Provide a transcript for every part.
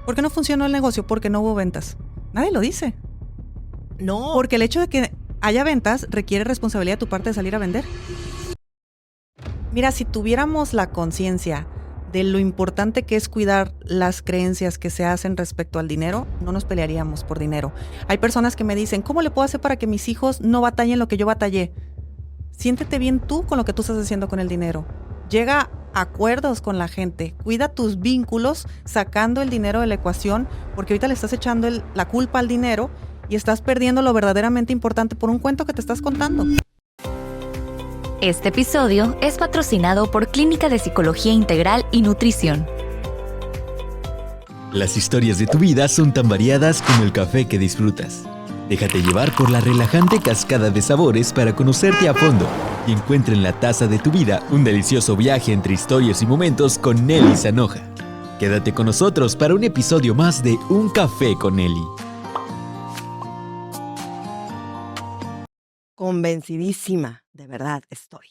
¿Por qué no funcionó el negocio? Porque no hubo ventas. Nadie lo dice. No. Porque el hecho de que haya ventas requiere responsabilidad de tu parte de salir a vender. Mira, si tuviéramos la conciencia de lo importante que es cuidar las creencias que se hacen respecto al dinero, no nos pelearíamos por dinero. Hay personas que me dicen, ¿cómo le puedo hacer para que mis hijos no batallen lo que yo batallé? Siéntete bien tú con lo que tú estás haciendo con el dinero. Llega a acuerdos con la gente. Cuida tus vínculos sacando el dinero de la ecuación, porque ahorita le estás echando la culpa al dinero y estás perdiendo lo verdaderamente importante por un cuento que te estás contando. Este episodio es patrocinado por Clínica de Psicología Integral y Nutrición. Las historias de tu vida son tan variadas como el café que disfrutas. Déjate llevar por la relajante cascada de sabores para conocerte a fondo y encuentra en la taza de tu vida un delicioso viaje entre historias y momentos con Nelly Zanoja. Quédate con nosotros para un episodio más de Un Café con Nelly. Convencidísima, de verdad estoy,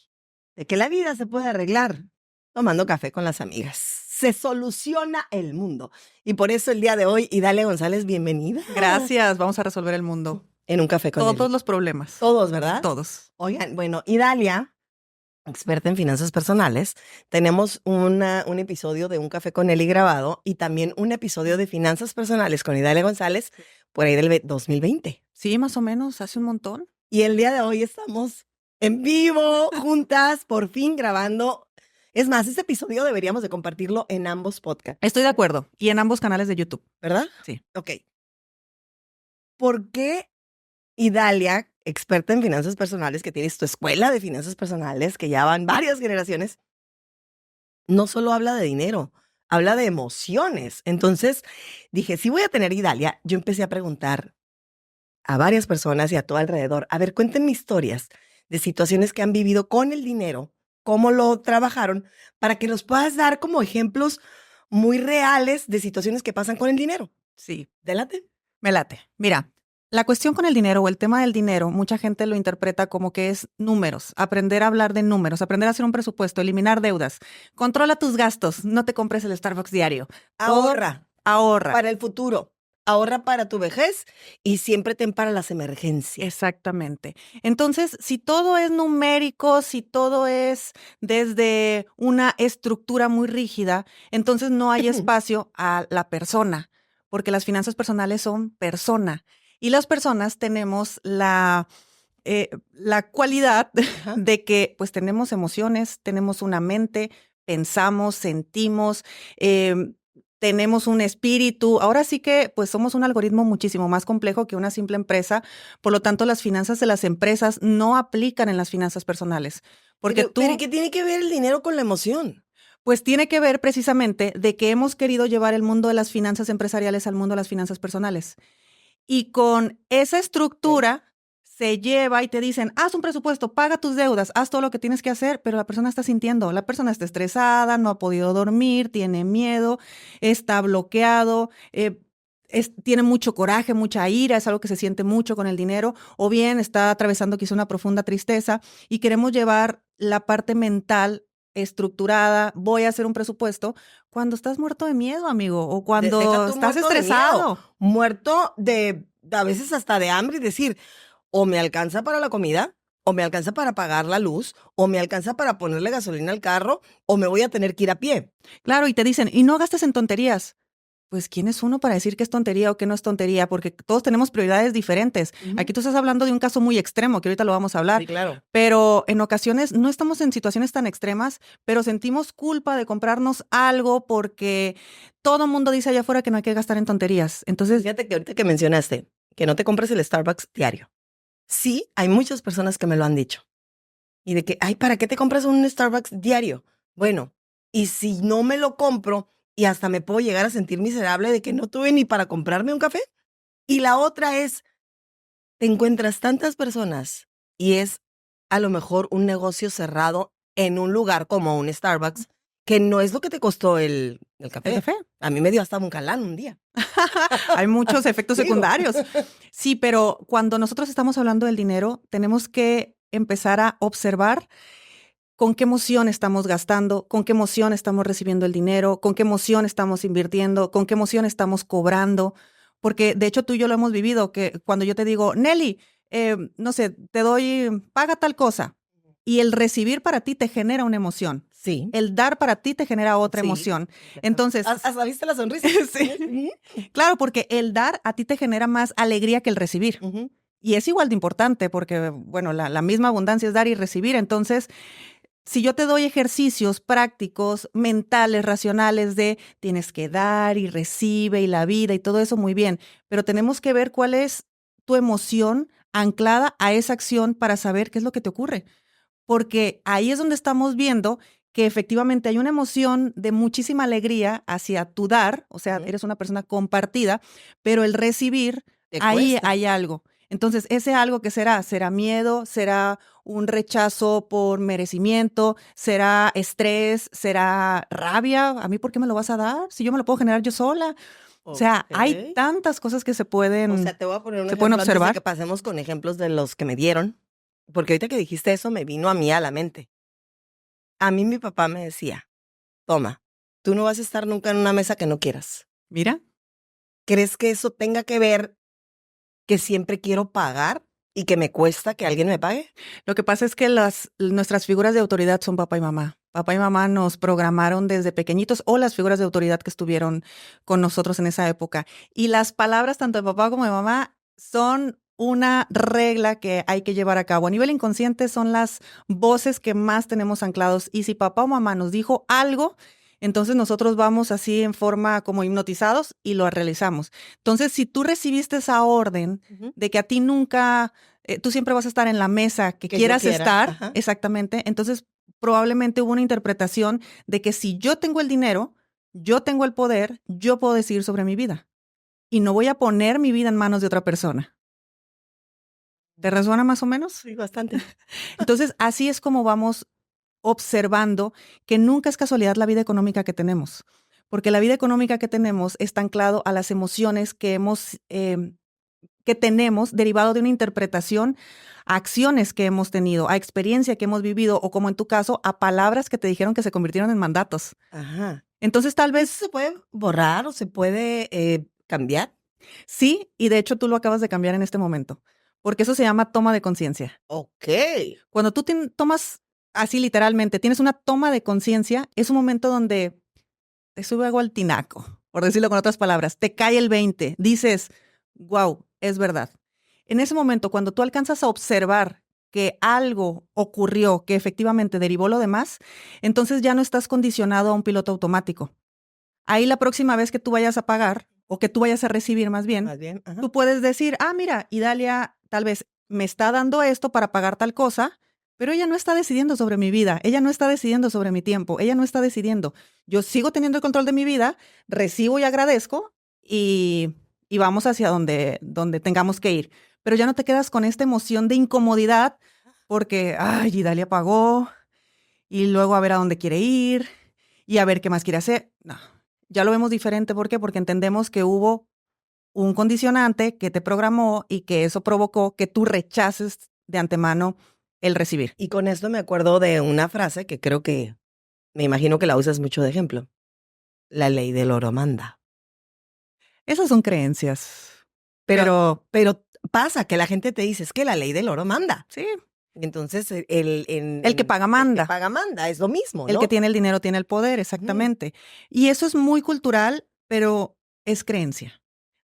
de que la vida se puede arreglar tomando café con las amigas. Se soluciona el mundo. Y por eso el día de hoy, Idalia González, bienvenida. Gracias, vamos a resolver el mundo. En Un Café con Nelly. Todos los problemas. Todos, ¿verdad? Todos. Oigan, bueno, Idalia, experta en finanzas personales, tenemos un episodio de Un Café con Nelly grabado y también un episodio de finanzas personales con Idalia González por ahí del 2020. Sí, más o menos, hace un montón. Y el día de hoy estamos en vivo, juntas, por fin grabando. Es más, este episodio deberíamos de compartirlo en ambos podcasts. Estoy de acuerdo. Y en ambos canales de YouTube. ¿Verdad? Sí. Ok. ¿Por qué Idalia, experta en finanzas personales, que tienes tu escuela de finanzas personales, que ya van varias generaciones, no solo habla de dinero, habla de emociones? Entonces dije, si voy a tener Idalia, yo empecé a preguntar a varias personas y a todo alrededor, a ver, cuéntenme historias de situaciones que han vivido con el dinero, cómo lo trabajaron, para que nos puedas dar como ejemplos muy reales de situaciones que pasan con el dinero. Sí. ¿Délate? Me late. Mira, la cuestión con el dinero o el tema del dinero, mucha gente lo interpreta como que es números, aprender a hablar de números, aprender a hacer un presupuesto, eliminar deudas, controla tus gastos, no te compres el Starbucks diario. Ahorra. Ahorra. Para el futuro. Ahorra para tu vejez y siempre ten para las emergencias. Exactamente. Entonces, si todo es numérico, si todo es desde una estructura muy rígida, entonces no hay espacio a la persona, porque las finanzas personales son persona. Y las personas tenemos la cualidad de que pues tenemos emociones, tenemos una mente, pensamos, sentimos, tenemos un espíritu. Ahora sí que pues somos un algoritmo muchísimo más complejo que una simple empresa. Por lo tanto, las finanzas de las empresas no aplican en las finanzas personales. Porque ¿Pero qué tiene que ver el dinero con la emoción? Pues tiene que ver precisamente de que hemos querido llevar el mundo de las finanzas empresariales al mundo de las finanzas personales. Y con esa estructura se lleva y te dicen, haz un presupuesto, paga tus deudas, haz todo lo que tienes que hacer, pero la persona está sintiendo, la persona está estresada, no ha podido dormir, tiene miedo, está bloqueado, tiene mucho coraje, mucha ira, es algo que se siente mucho con el dinero, o bien está atravesando quizá una profunda tristeza y queremos llevar la parte mental estructurada, voy a hacer un presupuesto, cuando estás muerto de miedo, amigo, o cuando estás estresado. Muerto de, a veces hasta de hambre, y decir, o me alcanza para la comida, o me alcanza para pagar la luz, o me alcanza para ponerle gasolina al carro, o me voy a tener que ir a pie. Claro, y te dicen, y no gastes en tonterías. Pues, ¿quién es uno para decir que es tontería o que no es tontería? Porque todos tenemos prioridades diferentes. Aquí tú estás hablando de un caso muy extremo, que ahorita lo vamos a hablar. Sí, claro. Pero en ocasiones no estamos en situaciones tan extremas, pero sentimos culpa de comprarnos algo porque todo el mundo dice allá afuera que no hay que gastar en tonterías. Entonces, fíjate que ahorita que mencionaste que no te compres el Starbucks diario. Sí, hay muchas personas que me lo han dicho. Y de que, ay, ¿para qué te compras un Starbucks diario? Bueno, y si no me lo compro y hasta me puedo llegar a sentir miserable de que no tuve ni para comprarme un café. Y la otra es, te encuentras tantas personas y es a lo mejor un negocio cerrado en un lugar como un Starbucks, que no es lo que te costó el café. ¿el café? A mí me dio hasta un calán un día. Hay muchos efectos secundarios. Sí, pero cuando nosotros estamos hablando del dinero, tenemos que empezar a observar con qué emoción estamos gastando, con qué emoción estamos recibiendo el dinero, con qué emoción estamos invirtiendo, con qué emoción estamos cobrando. Porque de hecho tú y yo lo hemos vivido, que cuando yo te digo, Nelly, no sé, te doy, paga tal cosa. Y el recibir para ti te genera una emoción. Sí. El dar para ti te genera otra Sí. emoción. Entonces, ¿Hasta viste la sonrisa? sí. Claro, porque el dar a ti te genera más alegría que el recibir. Ujú. Y es igual de importante porque, bueno, la misma abundancia es dar y recibir. Entonces, si yo te doy ejercicios prácticos, mentales, racionales de tienes que dar y recibe y la vida y todo eso, muy bien. Pero tenemos que ver cuál es tu emoción anclada a esa acción para saber qué es lo que te ocurre. Porque ahí es donde estamos viendo que efectivamente hay una emoción de muchísima alegría hacia tu dar, o sea, Ujú. eres una persona compartida, pero el recibir, Te ahí cuesta. hay algo. Entonces, ese algo que será miedo, será un rechazo por merecimiento, será estrés, será rabia. ¿A mí por qué me lo vas a dar? Si yo me lo puedo generar yo sola. O sea, hay Ok. tantas cosas que se O pueden, sea, te voy a poner un se pueden ejemplo antes de observar. que pasemos con ejemplos de los que me dieron, porque ahorita que dijiste eso me vino a mí a la mente. A mí mi papá me decía, toma, tú no vas a estar nunca en una mesa que no quieras. Mira. ¿Crees que eso tenga que ver que siempre quiero pagar y que me cuesta que alguien me pague? Lo que pasa es que nuestras figuras de autoridad son papá y mamá. Papá y mamá nos programaron desde pequeñitos o las figuras de autoridad que estuvieron con nosotros en esa época. Y las palabras tanto de papá como de mamá son una regla que hay que llevar a cabo. A nivel inconsciente son las voces que más tenemos anclados. Y si papá o mamá nos dijo algo, entonces nosotros vamos así en forma como hipnotizados y lo realizamos. Entonces, si tú recibiste esa orden Ujú. de que a ti nunca tú siempre vas a estar en la mesa que Que yo quieras quiera, estar, ajá. exactamente. Entonces, probablemente hubo una interpretación de que si yo tengo el dinero, yo tengo el poder, yo puedo decidir sobre mi vida y no voy a poner mi vida en manos de otra persona. ¿Te resuena más o menos? Sí, bastante. Entonces, así es como vamos observando que nunca es casualidad la vida económica que tenemos, porque la vida económica que tenemos está anclado a las emociones que tenemos derivado de una interpretación a acciones que hemos tenido, a experiencia que hemos vivido o como en tu caso, a palabras que te dijeron que se convirtieron en mandatos. Ajá. Entonces tal ¿Eso vez se puede borrar o se puede cambiar? sí, y de hecho tú lo acabas de cambiar en este momento, porque eso se llama toma de conciencia. Ok. Cuando tú tomas así literalmente, tienes una toma de conciencia, es un momento donde te sube agua al tinaco, por decirlo con otras palabras, te cae el 20, dices, wow, es verdad. En ese momento, cuando tú alcanzas a observar que algo ocurrió que efectivamente derivó lo demás, entonces ya no estás condicionado a un piloto automático. Ahí la próxima vez que tú vayas a pagar o que tú vayas a recibir más bien, Más bien, ajá. tú puedes decir, ah, mira, Idalia tal vez me está dando esto para pagar tal cosa, pero ella no está decidiendo sobre mi vida, ella no está decidiendo sobre mi tiempo, ella no está decidiendo. Yo sigo teniendo el control de mi vida, recibo y agradezco y vamos hacia donde tengamos que ir. Pero ya no te quedas con esta emoción de incomodidad porque, ay, Idalia pagó y luego a ver a dónde quiere ir y a ver qué más quiere hacer. No, ya lo vemos diferente. ¿Por qué? Porque entendemos que hubo un condicionante que te programó y que eso provocó que tú rechaces de antemano el recibir. Y con esto me acuerdo de una frase que creo que me imagino que la usas mucho de ejemplo. La ley del oro manda. Esas son creencias. Pero Pero pasa que la gente te dice, es que la ley del oro manda. sí, Entonces, el que paga el que manda. paga manda, es lo mismo, El ¿no? que tiene el dinero tiene el poder, exactamente. Y eso es muy cultural, pero es creencia.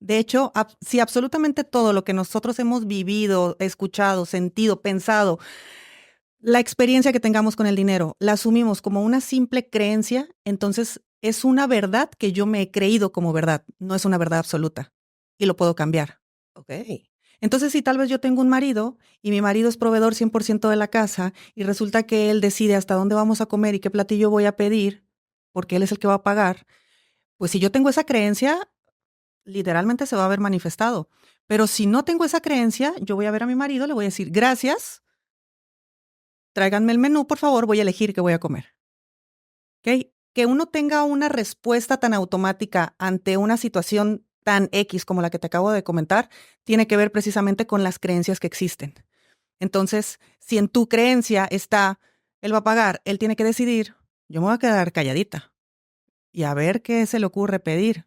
De hecho, si absolutamente todo lo que nosotros hemos vivido, escuchado, sentido, pensado, la experiencia que tengamos con el dinero, la asumimos como una simple creencia, entonces es una verdad que yo me he creído como verdad, no es una verdad absoluta y lo puedo cambiar. Ok. Entonces, si tal vez yo tengo un marido y mi marido es proveedor 100% de la casa y resulta que él decide hasta dónde vamos a comer y qué platillo voy a pedir, porque él es el que va a pagar, pues si yo tengo esa creencia, literalmente se va a ver manifestado. Pero si no tengo esa creencia, yo voy a ver a mi marido, le voy a decir, gracias, tráiganme el menú, por favor, voy a elegir qué voy a comer. ¿Ok? Que uno tenga una respuesta tan automática ante una situación tan X como la que te acabo de comentar, tiene que ver precisamente con las creencias que existen. Entonces, si en tu creencia está, Él va a pagar, él tiene que decidir, yo me voy a quedar calladita y a ver qué se le ocurre pedir.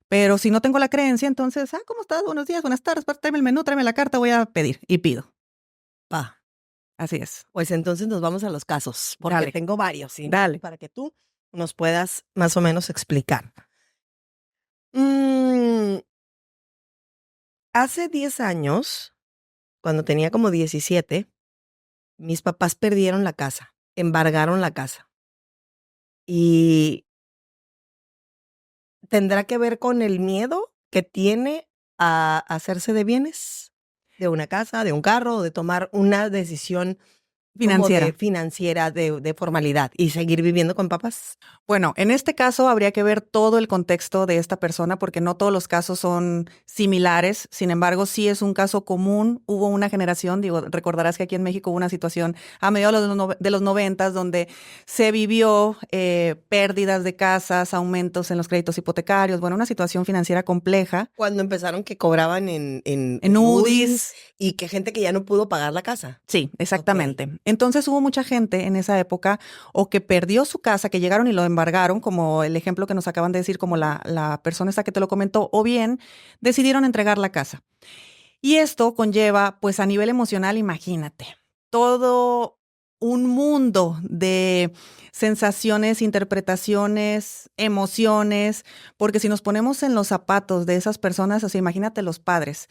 Pero si no tengo la creencia, entonces, ¿cómo estás? Buenos días, buenas tardes, tráeme el menú, tráeme la carta, voy a pedir y pido. Pa. Así es. Pues entonces nos vamos a los casos, porque Dale. tengo varios, ¿sí? Dale. Para que tú nos puedas más o menos explicar. Mm, hace 10 años, cuando tenía como 17, mis papás perdieron la casa, embargaron la casa. Y tendrá que ver con el miedo que tiene a hacerse de bienes, de una casa, de un carro, o de tomar una decisión como Financiera. financiera, de formalidad y seguir viviendo con papás. Bueno, en este caso habría que ver todo el contexto de esta persona porque no todos los casos son similares. Sin embargo, sí es un caso común. Hubo una generación, recordarás que aquí en México hubo una situación a mediados de los 90 donde se vivió pérdidas de casas, aumentos en los créditos hipotecarios, bueno, una situación financiera compleja. Cuando empezaron que cobraban en UDIs. Y que gente que ya no pudo pagar la casa. Sí, exactamente. Entonces hubo mucha gente en esa época o que perdió su casa, que llegaron y lo embargaron, como el ejemplo que nos acaban de decir, como la persona esta que te lo comentó, o bien decidieron entregar la casa. Y esto conlleva, pues a nivel emocional, imagínate, todo un mundo de sensaciones, interpretaciones, emociones, porque si nos ponemos en los zapatos de esas personas, o sea, imagínate los padres.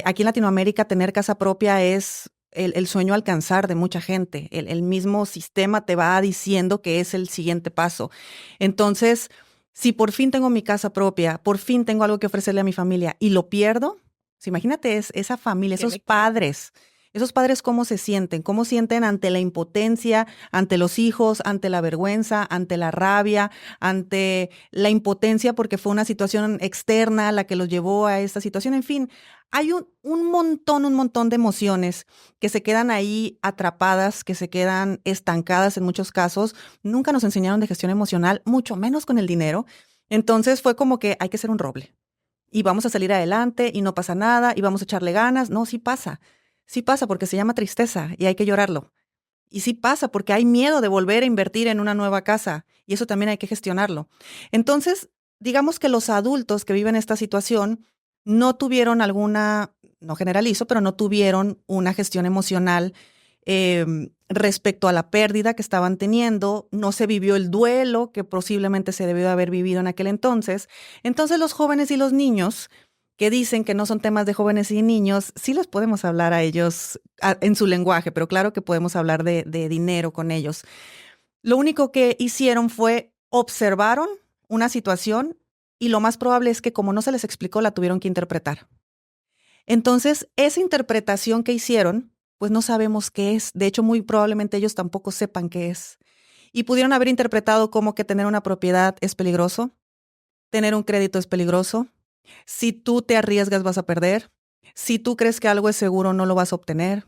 Aquí en Latinoamérica tener casa propia es el sueño a alcanzar de mucha gente. El mismo sistema te va diciendo que es el siguiente paso. Entonces, si por fin tengo mi casa propia, por fin tengo algo que ofrecerle a mi familia y lo pierdo, pues imagínate esa familia, esos padres cómo se sienten, cómo sienten ante la impotencia, ante los hijos, ante la vergüenza, ante la rabia, ante la impotencia porque fue una situación externa la que los llevó a esta situación. En fin, hay un montón de emociones que se quedan ahí atrapadas, que se quedan estancadas en muchos casos. Nunca nos enseñaron de gestión emocional, mucho menos con el dinero. Entonces fue como que hay que ser un roble y vamos a salir adelante y no pasa nada y vamos a echarle ganas. No, sí pasa porque se llama tristeza y hay que llorarlo. Y sí pasa porque hay miedo de volver a invertir en una nueva casa y eso también hay que gestionarlo. Entonces, digamos que los adultos que viven esta situación no tuvieron no generalizo, pero no tuvieron una gestión emocional respecto a la pérdida que estaban teniendo, no se vivió el duelo que posiblemente se debió haber vivido en aquel entonces. Entonces los jóvenes y los niños que dicen que no son temas de jóvenes y niños, sí los podemos hablar a ellos en su lenguaje, pero claro que podemos hablar de dinero con ellos. Lo único que hicieron fue observaron una situación y lo más probable es que como no se les explicó, la tuvieron que interpretar. Entonces, esa interpretación que hicieron, pues no sabemos qué es. De hecho, muy probablemente ellos tampoco sepan qué es. Y pudieron haber interpretado como que tener una propiedad es peligroso, tener un crédito es peligroso. Si tú te arriesgas vas a perder. Si tú crees que algo es seguro, no lo vas a obtener.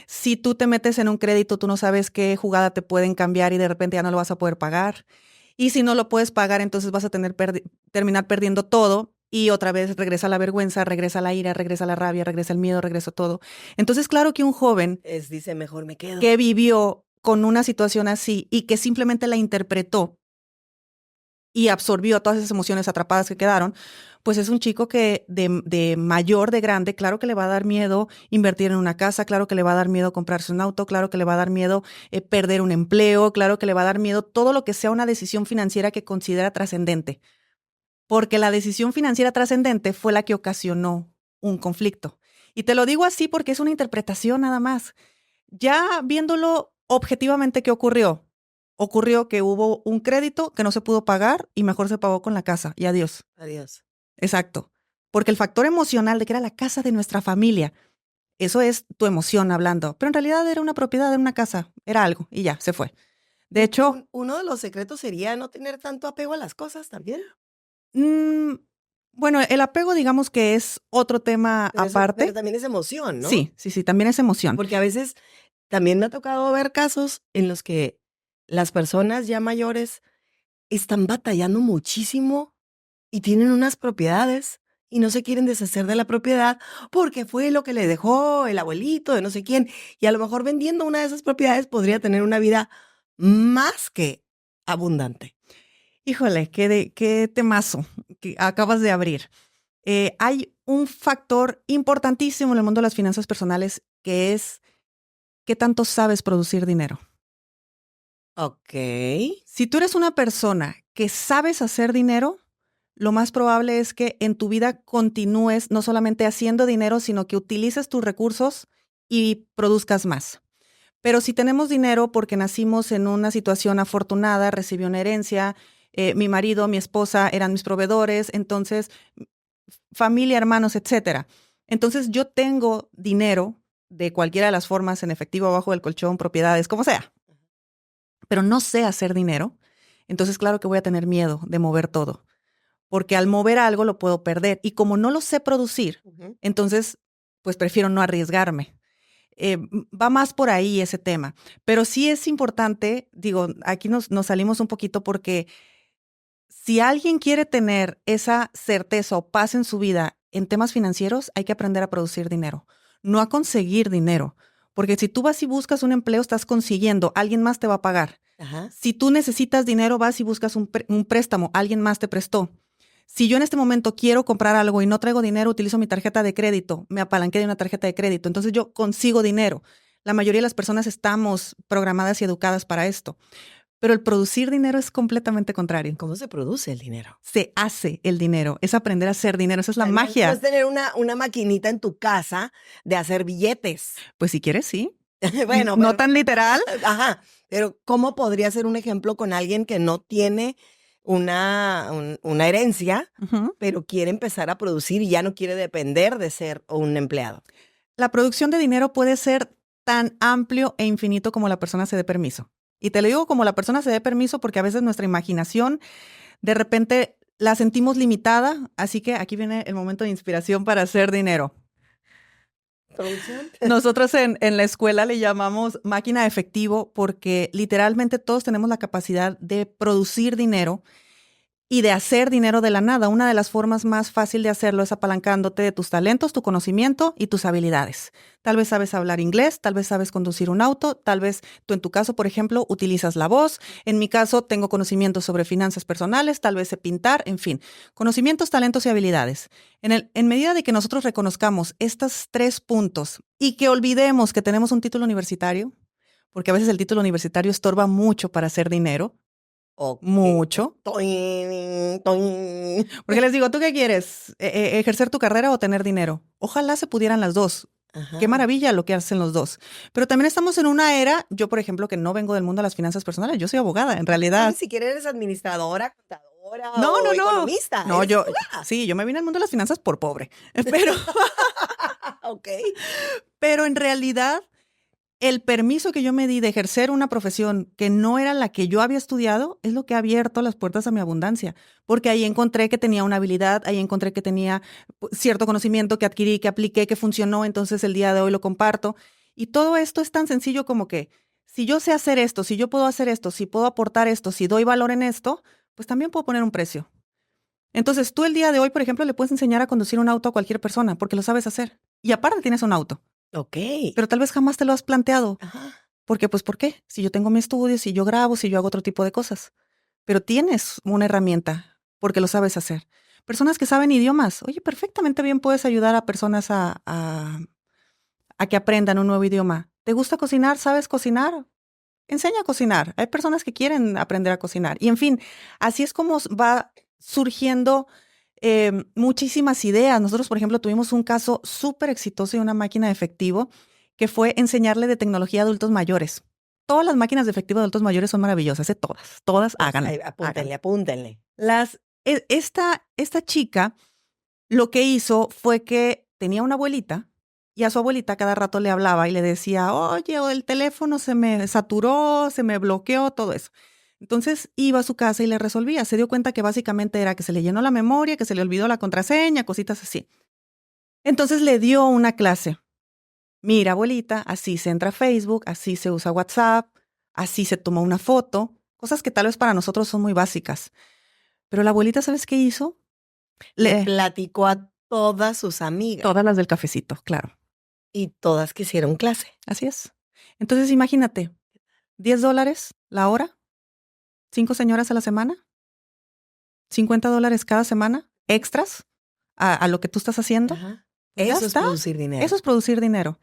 Si tú te metes en un crédito, tú no sabes qué jugada te pueden cambiar y de repente ya no lo vas a poder pagar. Y si no lo puedes pagar, entonces vas a terminar perdiendo todo y otra vez regresa la vergüenza, regresa la ira, regresa la rabia, regresa el miedo, regresa todo. Entonces, claro que un joven dice, mejor me quedo, que vivió con una situación así y que simplemente la interpretó y absorbió todas esas emociones atrapadas que quedaron, pues es un chico que de mayor, de grande, claro que le va a dar miedo invertir en una casa, claro que le va a dar miedo comprarse un auto, claro que le va a dar miedo perder un empleo, claro que le va a dar miedo todo lo que sea una decisión financiera que considera trascendente, porque la decisión financiera trascendente fue la que ocasionó un conflicto. Y te lo digo así porque es una interpretación nada más. Ya viéndolo objetivamente, ¿qué ocurrió? Ocurrió que hubo un crédito que no se pudo pagar y mejor se pagó con la casa. Y adiós. Adiós. Exacto. Porque el factor emocional de que era la casa de nuestra familia, eso es tu emoción hablando. Pero en realidad era una propiedad de una casa, era algo y ya, se fue. De hecho, uno de los secretos sería no tener tanto apego a las cosas también. Bueno, el apego digamos que es otro tema aparte. Pero también es emoción, ¿no? Sí, también es emoción. Porque a veces también me ha tocado ver casos en los que las personas ya mayores están batallando muchísimo y tienen unas propiedades y no se quieren deshacer de la propiedad porque fue lo que le dejó el abuelito de no sé quién. Y a lo mejor vendiendo una de esas propiedades podría tener una vida más que abundante. Híjole, qué temazo que acabas de abrir. Hay un factor importantísimo en el mundo de las finanzas personales que es qué tanto sabes producir dinero. Ok. Si tú eres una persona que sabes hacer dinero, lo más probable es que en tu vida continúes no solamente haciendo dinero, sino que utilices tus recursos y produzcas más. Pero si tenemos dinero porque nacimos en una situación afortunada, recibí una herencia, mi marido, mi esposa eran mis proveedores, entonces familia, hermanos, etcétera. Entonces yo tengo dinero de cualquiera de las formas, en efectivo, abajo del colchón, propiedades, como sea, pero no sé hacer dinero. Entonces claro que voy a tener miedo de mover todo, porque al mover algo lo puedo perder y como no lo sé producir, entonces pues prefiero no arriesgarme. Va más por ahí ese tema, pero sí es importante, digo, aquí nos salimos un poquito porque si alguien quiere tener esa certeza o paz en su vida en temas financieros, hay que aprender a producir dinero, no a conseguir dinero. Porque si tú vas y buscas un empleo, estás consiguiendo, alguien más te va a pagar. Ajá. Si tú necesitas dinero, vas y buscas un préstamo, alguien más te prestó. Si yo en este momento quiero comprar algo y no traigo dinero, utilizo mi tarjeta de crédito, me apalanqué de una tarjeta de crédito, entonces yo consigo dinero. La mayoría de las personas estamos programadas y educadas para esto. Pero el producir dinero es completamente contrario. ¿Cómo se produce el dinero? Se hace el dinero, es aprender a hacer dinero, esa es la O sea, magia. No es tener una maquinita en tu casa de hacer billetes. Pues si quieres, sí. Bueno, no pero- tan literal. Ajá, pero ¿cómo podría ser un ejemplo con alguien que no tiene una herencia, Ujú. pero quiere empezar a producir y ya no quiere depender de ser un empleado? La producción de dinero puede ser tan amplio e infinito como la persona se dé permiso. Y te lo digo como la persona se dé permiso porque a veces nuestra imaginación de repente la sentimos limitada, así que aquí viene el momento de inspiración para hacer dinero. ¿Producción? Nosotros en la escuela le llamamos máquina de efectivo porque literalmente todos tenemos la capacidad de producir dinero y de hacer dinero de la nada. Una de las formas más fácil de hacerlo es apalancándote de tus talentos, tu conocimiento y tus habilidades. Tal vez sabes hablar inglés, tal vez sabes conducir un auto, tal vez tú en tu caso, por ejemplo, utilizas la voz. En mi caso, tengo conocimientos sobre finanzas personales, tal vez sé pintar, en fin. Conocimientos, talentos y habilidades. En medida de que nosotros reconozcamos estos 3 puntos y que olvidemos que tenemos un título universitario, porque a veces el título universitario estorba mucho para hacer dinero, Ok. mucho. Toin, toin. Porque les digo, ¿tú qué quieres? ¿Ejercer tu carrera o tener dinero? Ojalá se pudieran las dos. Ajá. Qué maravilla lo que hacen los dos. Pero también estamos en una era, yo por ejemplo, que no vengo del mundo de las finanzas personales, yo soy abogada, en No, realidad. ni siquiera eres administradora, contadora No, o no, no. economista. No, eres abogada. sí, yo me vine al mundo de las finanzas por pobre. Pero, Ok. pero en realidad, el permiso que yo me di de ejercer una profesión que no era la que yo había estudiado es lo que ha abierto las puertas a mi abundancia, porque ahí encontré que tenía una habilidad, ahí encontré que tenía cierto conocimiento que adquirí, que apliqué, que funcionó, entonces el día de hoy lo comparto. Y todo esto es tan sencillo como que si yo sé hacer esto, si yo puedo hacer esto, si puedo aportar esto, si doy valor en esto, pues también puedo poner un precio. Entonces tú el día de hoy, por ejemplo, le puedes enseñar a conducir un auto a cualquier persona porque lo sabes hacer. Y aparte tienes un auto. Ok. Pero tal vez jamás te lo has planteado. Ajá. Porque, pues, ¿por qué? Si yo tengo mi estudio, si yo grabo, si yo hago otro tipo de cosas. Pero tienes una herramienta porque lo sabes hacer. Personas que saben idiomas. Oye, perfectamente bien puedes ayudar a personas a que aprendan un nuevo idioma. ¿Te gusta cocinar? ¿Sabes cocinar? Enseña a cocinar. Hay personas que quieren aprender a cocinar. Y en fin, así es como va surgiendo muchísimas ideas. Nosotros, por ejemplo, tuvimos un caso súper exitoso de una máquina de efectivo que fue enseñarle de tecnología a adultos mayores. Todas las máquinas de efectivo de adultos mayores son maravillosas, todas háganlo. Ay, apúntenle, apúntenle. Esta chica lo que hizo fue que tenía una abuelita y a su abuelita cada rato le hablaba y le decía, oye, el teléfono se me saturó, se me bloqueó, todo eso. Entonces iba a su casa y le resolvía. Se dio cuenta que básicamente era que se le llenó la memoria, que se le olvidó la contraseña, cositas así. Entonces le dio una clase. Mira, abuelita, así se entra a Facebook, así se usa WhatsApp, así se toma una foto, cosas que tal vez para nosotros son muy básicas. Pero la abuelita, ¿sabes qué hizo? Le platicó a todas sus amigas. Todas las del cafecito, claro. Y todas quisieron clase. Así es. Entonces, imagínate, $10 la hora, 5 señoras a la semana, $50 cada semana, extras a lo que tú estás haciendo. Ajá. Pues ya Eso es está. producir dinero. Eso es producir dinero.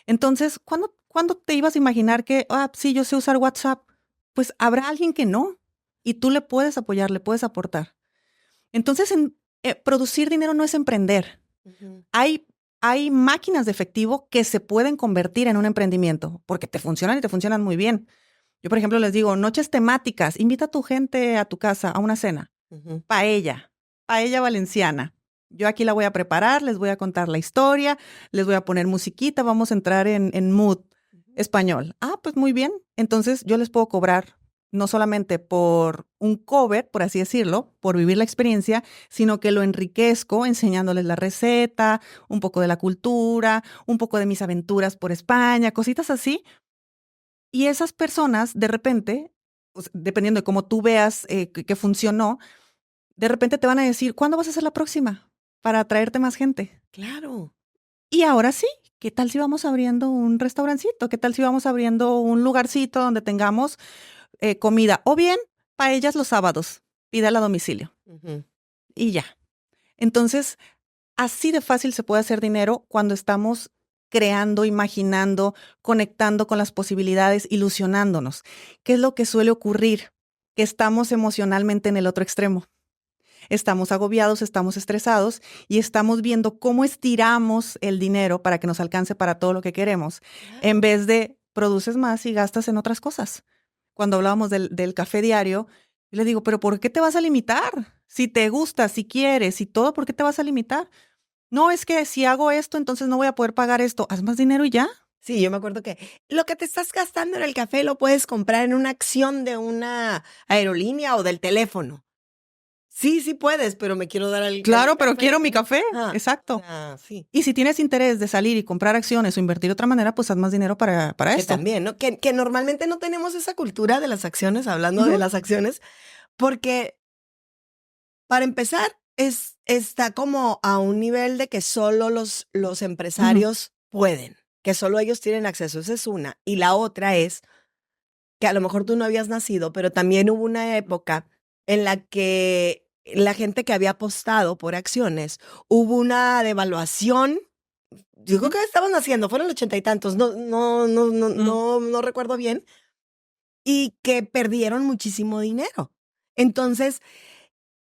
Entonces, ¿cuándo te ibas a imaginar que, sí, yo sé usar WhatsApp? Pues habrá alguien que no. Y tú le puedes apoyar, le puedes aportar. Entonces, producir dinero no es emprender. Ujú. Hay máquinas de efectivo que se pueden convertir en un emprendimiento porque te funcionan y te funcionan muy bien. Yo, por ejemplo, les digo, noches temáticas, invita a tu gente a tu casa a una cena. Ujú. Paella valenciana. Yo aquí la voy a preparar, les voy a contar la historia, les voy a poner musiquita, vamos a entrar en mood español. Pues muy bien. Entonces yo les puedo cobrar no solamente por un cover, por así decirlo, por vivir la experiencia, sino que lo enriquezco enseñándoles la receta, un poco de la cultura, un poco de mis aventuras por España, cositas así. Y esas personas, de repente, pues, dependiendo de cómo tú veas que funcionó, de repente te van a decir, ¿cuándo vas a hacer la próxima? Para atraerte más gente. Claro. Y ahora sí, ¿qué tal si vamos abriendo un restaurancito? ¿Qué tal si vamos abriendo un lugarcito donde tengamos comida? O bien, paellas los sábados, pídela a domicilio Ujú. y ya. Entonces, así de fácil se puede hacer dinero cuando estamos creando, imaginando, conectando con las posibilidades, ilusionándonos. ¿Qué es lo que suele ocurrir? Que estamos emocionalmente en el otro extremo. Estamos agobiados, estamos estresados y estamos viendo cómo estiramos el dinero para que nos alcance para todo lo que queremos, en vez de produces más y gastas en otras cosas. Cuando hablábamos del café diario, yo le digo, pero ¿por qué te vas a limitar? Si te gusta, si quieres y todo, ¿por qué te vas a limitar? No, es que si hago esto, entonces no voy a poder pagar esto. Haz más dinero y ya. Sí, yo me acuerdo que lo que te estás gastando en el café lo puedes comprar en una acción de una aerolínea o del teléfono. Sí puedes, pero me quiero dar el Claro, pero café. quiero mi café. Ah, Exacto. sí. Y si tienes interés de salir y comprar acciones o invertir de otra manera, pues haz más dinero para Que esto. también, ¿no? Que normalmente no tenemos esa cultura de las acciones, hablando de Ujú. las acciones, porque para empezar, está como a un nivel de que solo los empresarios pueden, que solo ellos tienen acceso. Esa es una. Y la otra es que a lo mejor tú no habías nacido, pero también hubo una época en la que la gente que había apostado por acciones, hubo una devaluación. Yo creo que estaban naciendo, fueron 80 y tantos, no recuerdo bien, y que perdieron muchísimo dinero. Entonces,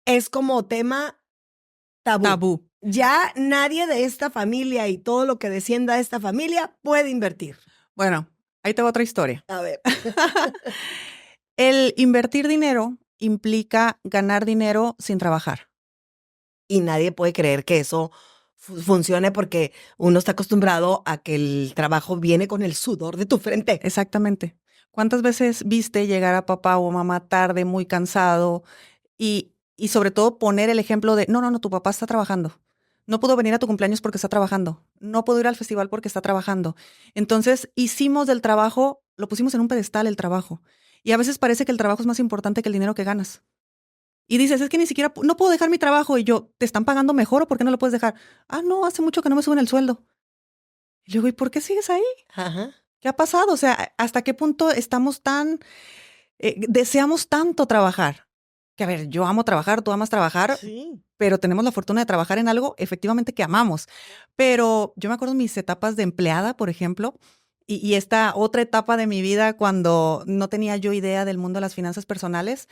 es como tema tabú. Tabú. Ya nadie de esta familia y todo lo que descienda de esta familia puede invertir. Bueno, ahí te va otra historia. A ver. El invertir dinero implica ganar dinero sin trabajar. Y nadie puede creer que eso funcione porque uno está acostumbrado a que el trabajo viene con el sudor de tu frente. Exactamente. ¿Cuántas veces viste llegar a papá o mamá tarde, muy cansado y sobre todo poner el ejemplo de, no, tu papá está trabajando. No pudo venir a tu cumpleaños porque está trabajando. No pudo ir al festival porque está trabajando. Entonces hicimos del trabajo, lo pusimos en un pedestal el trabajo. Y a veces parece que el trabajo es más importante que el dinero que ganas. Y dices, es que ni siquiera, no puedo dejar mi trabajo. Y yo, ¿te están pagando mejor o por qué no lo puedes dejar? No, hace mucho que no me suben el sueldo. Y luego, ¿y por qué sigues ahí? Ajá. ¿Qué ha pasado? O sea, ¿hasta qué punto estamos deseamos tanto trabajar? Que a ver, yo amo trabajar, tú amas trabajar, Sí. pero tenemos la fortuna de trabajar en algo efectivamente que amamos. Pero yo me acuerdo de mis etapas de empleada, por ejemplo, y esta otra etapa de mi vida cuando no tenía yo idea del mundo de las finanzas personales,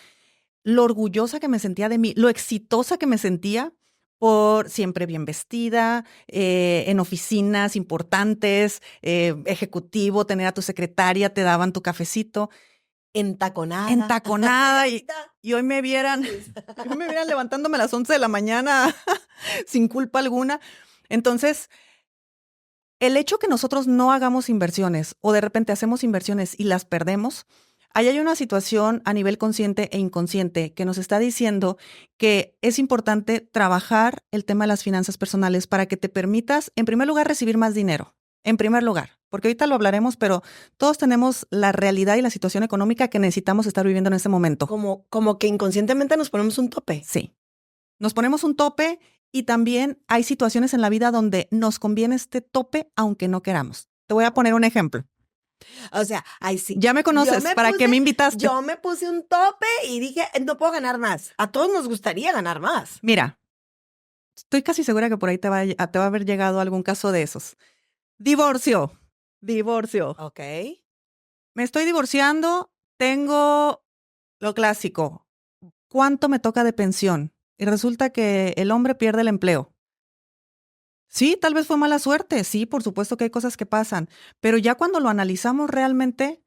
lo orgullosa que me sentía de mí, lo exitosa que me sentía por siempre bien vestida, en oficinas importantes, ejecutivo, tener a tu secretaria, te daban tu cafecito. Entaconada y hoy me vieran levantándome a las 11 de la mañana sin culpa alguna. Entonces, el hecho que nosotros no hagamos inversiones o de repente hacemos inversiones y las perdemos, ahí hay una situación a nivel consciente e inconsciente que nos está diciendo que es importante trabajar el tema de las finanzas personales para que te permitas, en primer lugar, recibir más dinero. En primer lugar, porque ahorita lo hablaremos, pero todos tenemos la realidad y la situación económica que necesitamos estar viviendo en este momento. Como que inconscientemente nos ponemos un tope. Sí. Nos ponemos un tope y también hay situaciones en la vida donde nos conviene este tope aunque no queramos. Te voy a poner un ejemplo. O sea, ahí sí. Ya me conoces, ¿para qué me invitaste? Yo me puse un tope y dije, no puedo ganar más. A todos nos gustaría ganar más. Mira, estoy casi segura que por ahí te va a haber llegado algún caso de esos. Divorcio. Ok. Me estoy divorciando, tengo lo clásico. ¿Cuánto me toca de pensión? Y resulta que el hombre pierde el empleo. Sí, tal vez fue mala suerte. Sí, por supuesto que hay cosas que pasan. Pero ya cuando lo analizamos realmente,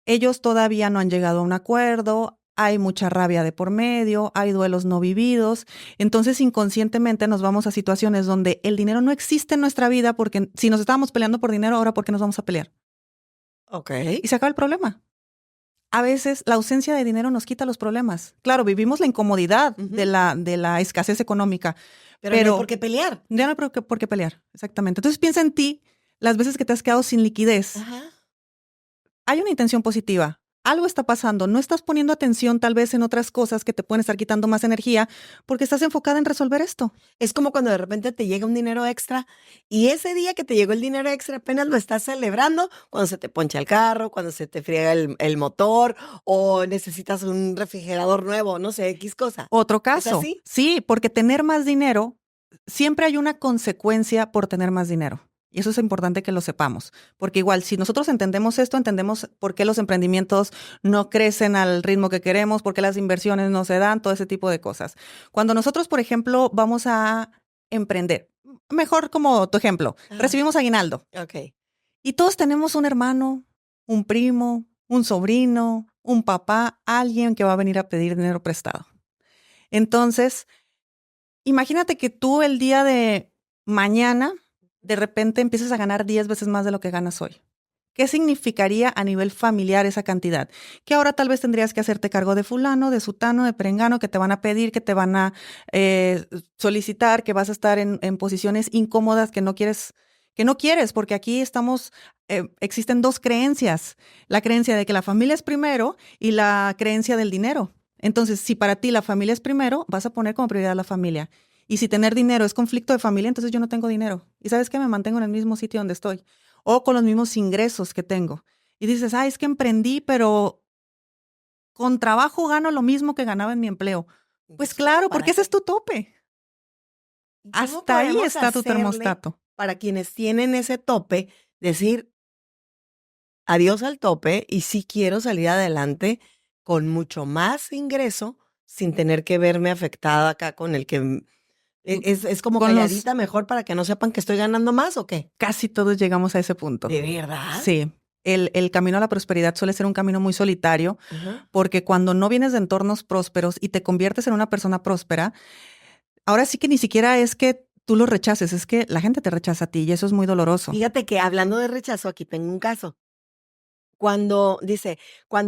ellos todavía no han llegado a un acuerdo, hay mucha rabia de por medio, hay duelos no vividos. Entonces, inconscientemente nos vamos a situaciones donde el dinero no existe en nuestra vida porque si nos estábamos peleando por dinero, ahora ¿por qué nos vamos a pelear? Ok. Y se acaba el problema. A veces la ausencia de dinero nos quita los problemas. Claro, vivimos la incomodidad Ujú. de la escasez económica, Pero no hay por qué pelear. ya no hay por qué pelear. Exactamente. Entonces piensa en ti, las veces que te has quedado sin liquidez. Ajá. Hay una intención positiva. Algo está pasando. No estás poniendo atención tal vez en otras cosas que te pueden estar quitando más energía porque estás enfocada en resolver esto. Es como cuando de repente te llega un dinero extra y ese día que te llegó el dinero extra apenas lo estás celebrando cuando se te poncha el carro, cuando se te friega el motor o necesitas un refrigerador nuevo, no sé, X cosa. Otro ¿Es caso. así? Sí, porque tener más dinero, siempre hay una consecuencia por tener más dinero. Y eso es importante que lo sepamos, porque igual si nosotros entendemos esto, entendemos por qué los emprendimientos no crecen al ritmo que queremos, por qué las inversiones no se dan, todo ese tipo de cosas. Cuando nosotros, por ejemplo, vamos a emprender, mejor como tu ejemplo, Ajá. recibimos aguinaldo Ok. y todos tenemos un hermano, un primo, un sobrino, un papá, alguien que va a venir a pedir dinero prestado. Entonces, imagínate que tú el día de mañana de repente empiezas a ganar 10 veces más de lo que ganas hoy. ¿Qué significaría a nivel familiar esa cantidad? Que ahora tal vez tendrías que hacerte cargo de fulano, de sutano, de perengano, que te van a pedir, que te van a solicitar, que vas a estar en posiciones incómodas que no quieres, porque aquí existen dos creencias. La creencia de que la familia es primero y la creencia del dinero. Entonces, si para ti la familia es primero, vas a poner como prioridad la familia. Y si tener dinero es conflicto de familia, entonces yo no tengo dinero. ¿Y sabes qué? Me mantengo en el mismo sitio donde estoy o con los mismos ingresos que tengo. Y dices, es que emprendí, pero con trabajo gano lo mismo que ganaba en mi empleo. Pues claro, porque ese es tu tope. ¿Y cómo Hasta ahí podemos está tu hacerle termostato. para quienes tienen ese tope, decir adiós al tope y sí quiero salir adelante con mucho más ingreso sin tener que verme afectada acá con el que es como Con los- calladita mejor para que no sepan que estoy ganando más o qué? Casi todos llegamos a ese punto. ¿De verdad? Sí. El camino a la prosperidad suele ser un camino muy solitario Ajá. porque cuando no vienes de entornos prósperos y te conviertes en una persona próspera, ahora sí que ni siquiera es que tú lo rechaces, es que la gente te rechaza a ti y eso es muy doloroso. Fíjate que hablando de rechazo, aquí tengo un caso. Cuando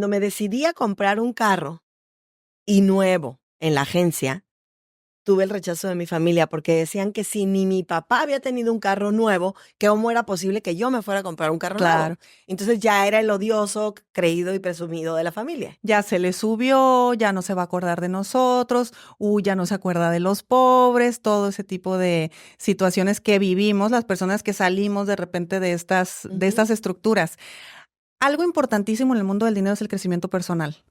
me decidí a comprar un carro y nuevo en la agencia, tuve el rechazo de mi familia porque decían que si ni mi papá había tenido un carro nuevo, que cómo era posible que yo me fuera a comprar un carro Claro. nuevo. Entonces ya era el odioso, creído y presumido de la familia. Ya se le subió, ya no se va a acordar de nosotros, ya no se acuerda de los pobres, todo ese tipo de situaciones que vivimos las personas que salimos de repente de estas estructuras. Algo importantísimo en el mundo del dinero es el crecimiento personal,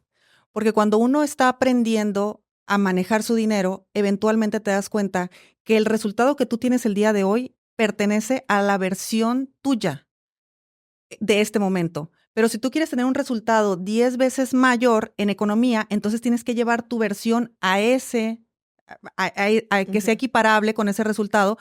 porque cuando uno está aprendiendo a manejar su dinero, eventualmente te das cuenta que el resultado que tú tienes el día de hoy pertenece a la versión tuya de este momento. Pero si tú quieres tener un resultado 10 veces mayor en economía, entonces tienes que llevar tu versión a que sea equiparable con ese resultado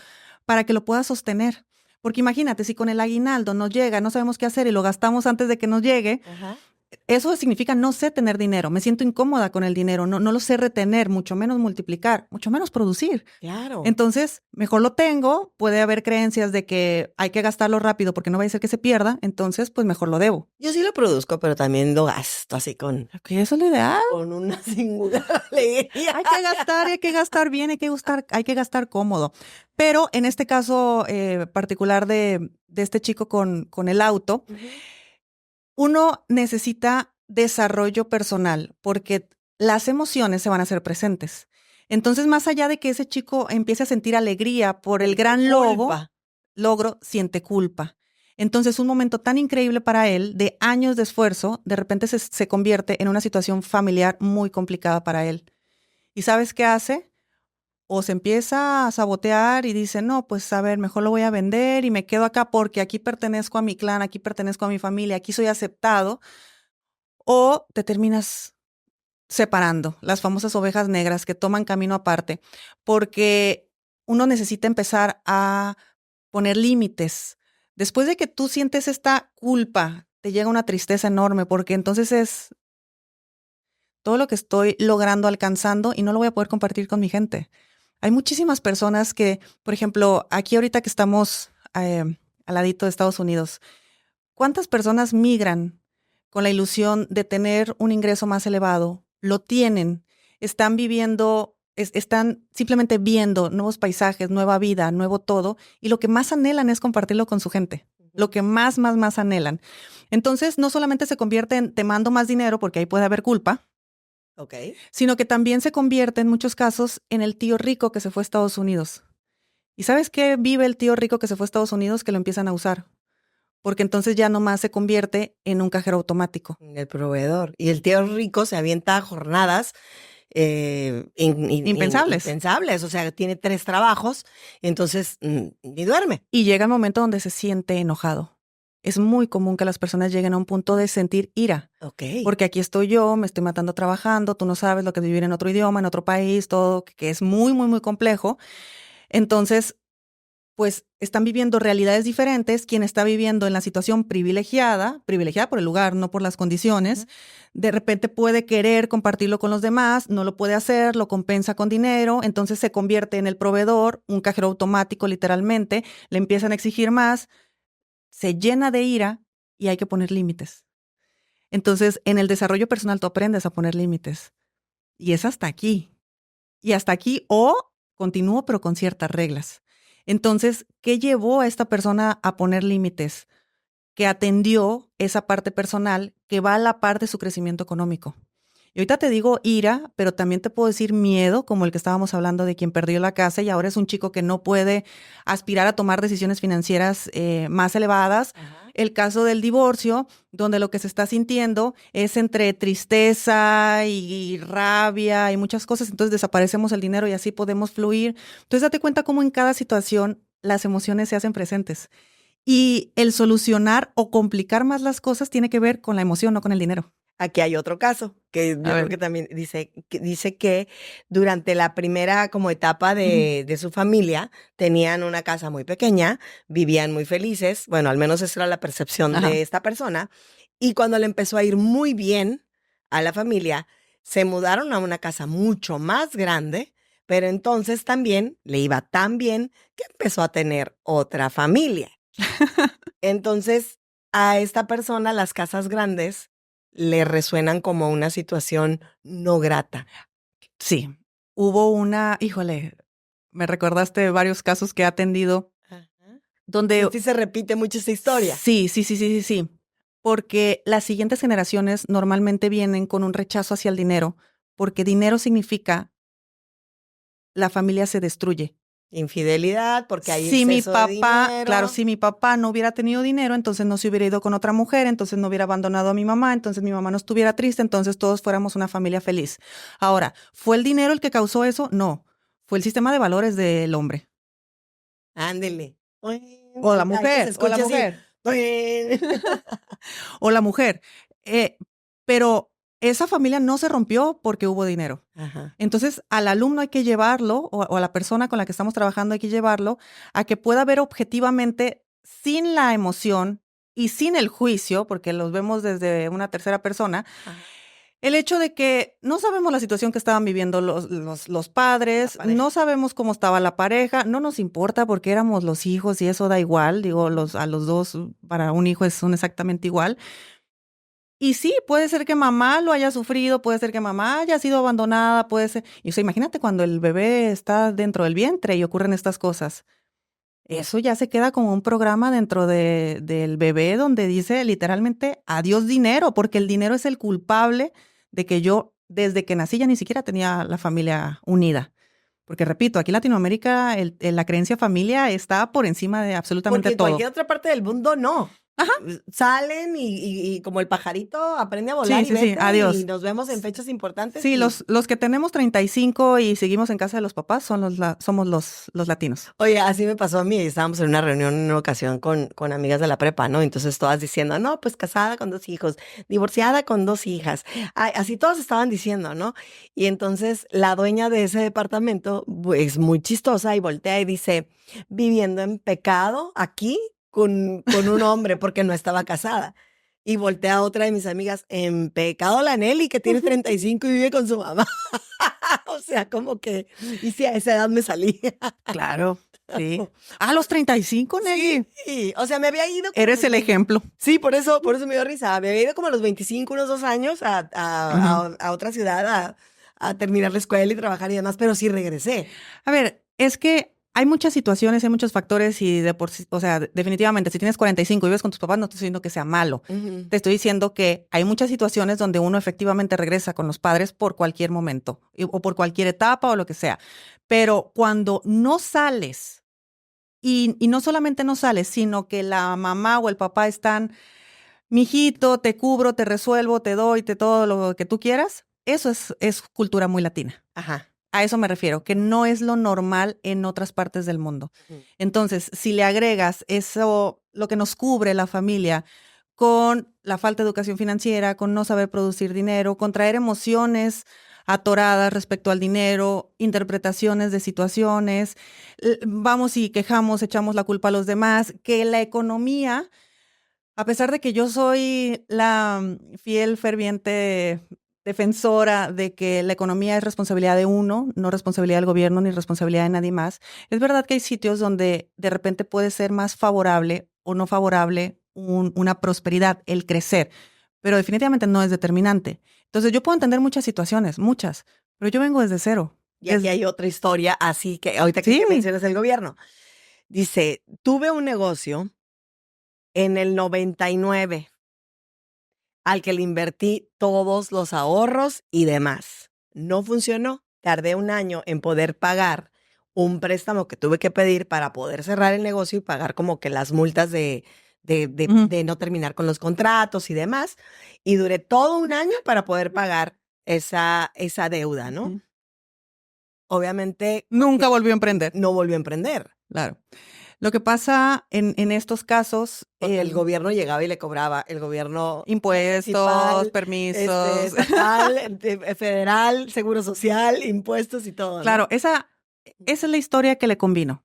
para que lo puedas sostener. Porque imagínate, si con el aguinaldo nos llega, no sabemos qué hacer y lo gastamos antes de que nos llegue, Ajá. eso significa no sé tener dinero, me siento incómoda con el dinero, no lo sé retener, mucho menos multiplicar, mucho menos producir. Claro. Entonces, mejor lo tengo, puede haber creencias de que hay que gastarlo rápido porque no va a ser que se pierda, entonces pues mejor lo debo. Yo sí lo produzco, pero también lo gasto así con Eso es lo ideal. con una singular alegría. Hay que gastar bien, hay que gastar cómodo. Pero en este caso particular de este chico con el auto, uno necesita desarrollo personal porque las emociones se van a hacer presentes. Entonces, más allá de que ese chico empiece a sentir alegría por el gran Culpa. logro, siente culpa. Entonces, un momento tan increíble para él, de años de esfuerzo, de repente se convierte en una situación familiar muy complicada para él. ¿Y sabes qué hace? O se empieza a sabotear y dice, no, pues a ver, mejor lo voy a vender y me quedo acá porque aquí pertenezco a mi clan, aquí pertenezco a mi familia, aquí soy aceptado. O te terminas separando, las famosas ovejas negras que toman camino aparte, porque uno necesita empezar a poner límites. Después de que tú sientes esta culpa, te llega una tristeza enorme, porque entonces es todo lo que estoy logrando, alcanzando, y no lo voy a poder compartir con mi gente. Hay muchísimas personas que, por ejemplo, aquí ahorita que estamos al ladito de Estados Unidos, ¿cuántas personas migran con la ilusión de tener un ingreso más elevado? Lo tienen, están viviendo, están simplemente viendo nuevos paisajes, nueva vida, nuevo todo, y lo que más anhelan es compartirlo con su gente, lo que más anhelan. Entonces, no solamente se convierte en te mando más dinero, porque ahí puede haber culpa, Ok. sino que también se convierte en muchos casos en el tío rico que se fue a Estados Unidos. ¿Y sabes qué vive el tío rico que se fue a Estados Unidos? Que lo empiezan a usar. Porque entonces ya nomás se convierte en un cajero automático. El proveedor. Y el tío rico se avienta a jornadas Impensables. impensables. O sea, tiene 3 trabajos, entonces ni duerme. Y llega el momento donde se siente enojado. Es muy común que las personas lleguen a un punto de sentir ira. Ok. Porque aquí estoy yo, me estoy matando trabajando, tú no sabes lo que es vivir en otro idioma, en otro país, todo, que es muy complejo. Entonces, pues están viviendo realidades diferentes. Quien está viviendo en la situación privilegiada por el lugar, no por las condiciones, de repente puede querer compartirlo con los demás, no lo puede hacer, lo compensa con dinero, entonces se convierte en el proveedor, un cajero automático literalmente, le empiezan a exigir más, se llena de ira y hay que poner límites. Entonces, en el desarrollo personal tú aprendes a poner límites y es hasta aquí. Y hasta aquí o continúo pero con ciertas reglas. Entonces, ¿qué llevó a esta persona a poner límites? Que atendió esa parte personal que va a la par de su crecimiento económico. Y ahorita te digo ira, pero también te puedo decir miedo, como el que estábamos hablando de quien perdió la casa y ahora es un chico que no puede aspirar a tomar decisiones financieras más elevadas. Ajá. El caso del divorcio, donde lo que se está sintiendo es entre tristeza y rabia y muchas cosas, entonces desaparecemos el dinero y así podemos fluir. Entonces date cuenta cómo en cada situación las emociones se hacen presentes. Y el solucionar o complicar más las cosas tiene que ver con la emoción, no con el dinero. Aquí hay otro caso que yo creo que también dice que durante la primera como etapa de su familia tenían una casa muy pequeña, vivían muy felices, bueno, al menos esa era la percepción Ajá. de esta persona, y cuando le empezó a ir muy bien a la familia, se mudaron a una casa mucho más grande, pero entonces también le iba tan bien que empezó a tener otra familia. Entonces, a esta persona las casas grandes le resuenan como una situación no grata. Sí, hubo híjole, me recordaste varios casos que he atendido donde... Sí se repite mucho esta historia. Sí, porque las siguientes generaciones normalmente vienen con un rechazo hacia el dinero, porque dinero significa la familia se destruye. Infidelidad, porque hay Si mi exceso de papá, dinero. claro, si mi papá no hubiera tenido dinero, entonces no se hubiera ido con otra mujer, entonces no hubiera abandonado a mi mamá, entonces mi mamá no estuviera triste, entonces todos fuéramos una familia feliz. Ahora, ¿fue el dinero el que causó eso? No, fue el sistema de valores del hombre. Ándele. O la mujer, o la mujer. O la mujer. Pero esa familia no se rompió porque hubo dinero. Ajá. Entonces, al alumno hay que llevarlo, o a la persona con la que estamos trabajando hay que llevarlo, a que pueda ver objetivamente, sin la emoción y sin el juicio, porque los vemos desde una tercera persona, Ajá. el hecho de que no sabemos la situación que estaban viviendo los padres, no sabemos cómo estaba la pareja, no nos importa porque éramos los hijos y eso da igual, digo, a los dos, para un hijo son exactamente igual. Y sí, puede ser que mamá lo haya sufrido, puede ser que mamá haya sido abandonada, puede ser... Y o sea, imagínate cuando el bebé está dentro del vientre y ocurren estas cosas. Eso ya se queda como un programa dentro del bebé donde dice literalmente adiós dinero, porque el dinero es el culpable de que yo desde que nací ya ni siquiera tenía la familia unida. Porque repito, aquí en Latinoamérica la creencia familia está por encima de absolutamente Porque en todo. cualquier otra parte del mundo no. Ajá. Salen y como el pajarito aprende a volar Sí, y sí, sí, vete adiós. y nos vemos en fechas importantes. Sí, y- los que tenemos 35 y seguimos en casa de los papás somos los latinos. Oye, así me pasó a mí. Estábamos en una reunión en una ocasión con amigas de la prepa, ¿no? Entonces todas diciendo, no, pues casada con 2 hijos, divorciada con 2 hijas. Ay, así todas estaban diciendo, ¿no? Y entonces la dueña de ese departamento es muy chistosa y voltea y dice, viviendo en pecado aquí con un hombre porque no estaba casada. Y voltea a otra de mis amigas, en pecado la Nelly, que tiene 35 y vive con su mamá. O sea, como que, y si a esa edad me salí. Claro, sí. A los 35, Nelly. Sí, o sea, me había ido. Eres el ejemplo. Sí, por eso me dio risa. Me había ido como a los 25, unos 2 años a otra ciudad a terminar la escuela y trabajar y demás, pero sí regresé. A ver, es que hay muchas situaciones, hay muchos factores y de por sí, o sea, definitivamente, si tienes 45 y vives con tus papás, no te estoy diciendo que sea malo. Ujú. Te estoy diciendo que hay muchas situaciones donde uno efectivamente regresa con los padres por cualquier momento o por cualquier etapa o lo que sea. Pero cuando no sales y no solamente no sales, sino que la mamá o el papá están, mijito, te cubro, te resuelvo, te doy, te todo lo que tú quieras, eso es cultura muy latina. Ajá. A eso me refiero, que no es lo normal en otras partes del mundo. Ujú. Entonces, si le agregas eso, lo que nos cubre la familia, con la falta de educación financiera, con no saber producir dinero, con traer emociones atoradas respecto al dinero, interpretaciones de situaciones, vamos y quejamos, echamos la culpa a los demás, que la economía, a pesar de que yo soy la fiel, ferviente defensora de que la economía es responsabilidad de uno, no responsabilidad del gobierno ni responsabilidad de nadie más, es verdad que hay sitios donde de repente puede ser más favorable o no favorable una prosperidad, el crecer, pero definitivamente no es determinante. Entonces yo puedo entender muchas situaciones, muchas, pero yo vengo desde cero. Y aquí hay otra historia, así que ahorita que Sí. mencionas el gobierno. Dice, tuve un negocio en el 99 al que le invertí todos los ahorros y demás. No funcionó. Tardé 1 año en poder pagar un préstamo que tuve que pedir para poder cerrar el negocio y pagar como que las multas Ujú. de no terminar con los contratos y demás. Y duré todo 1 año para poder pagar esa deuda, ¿no? Ujú. Obviamente Nunca volvió a emprender. no volvió a emprender. Claro. Lo que pasa en estos casos, Porque el gobierno llegaba y le cobraba, el gobierno impuestos, municipal, permisos. estatal, federal, seguro social, impuestos y todo, ¿no? Claro, esa es la historia que le convino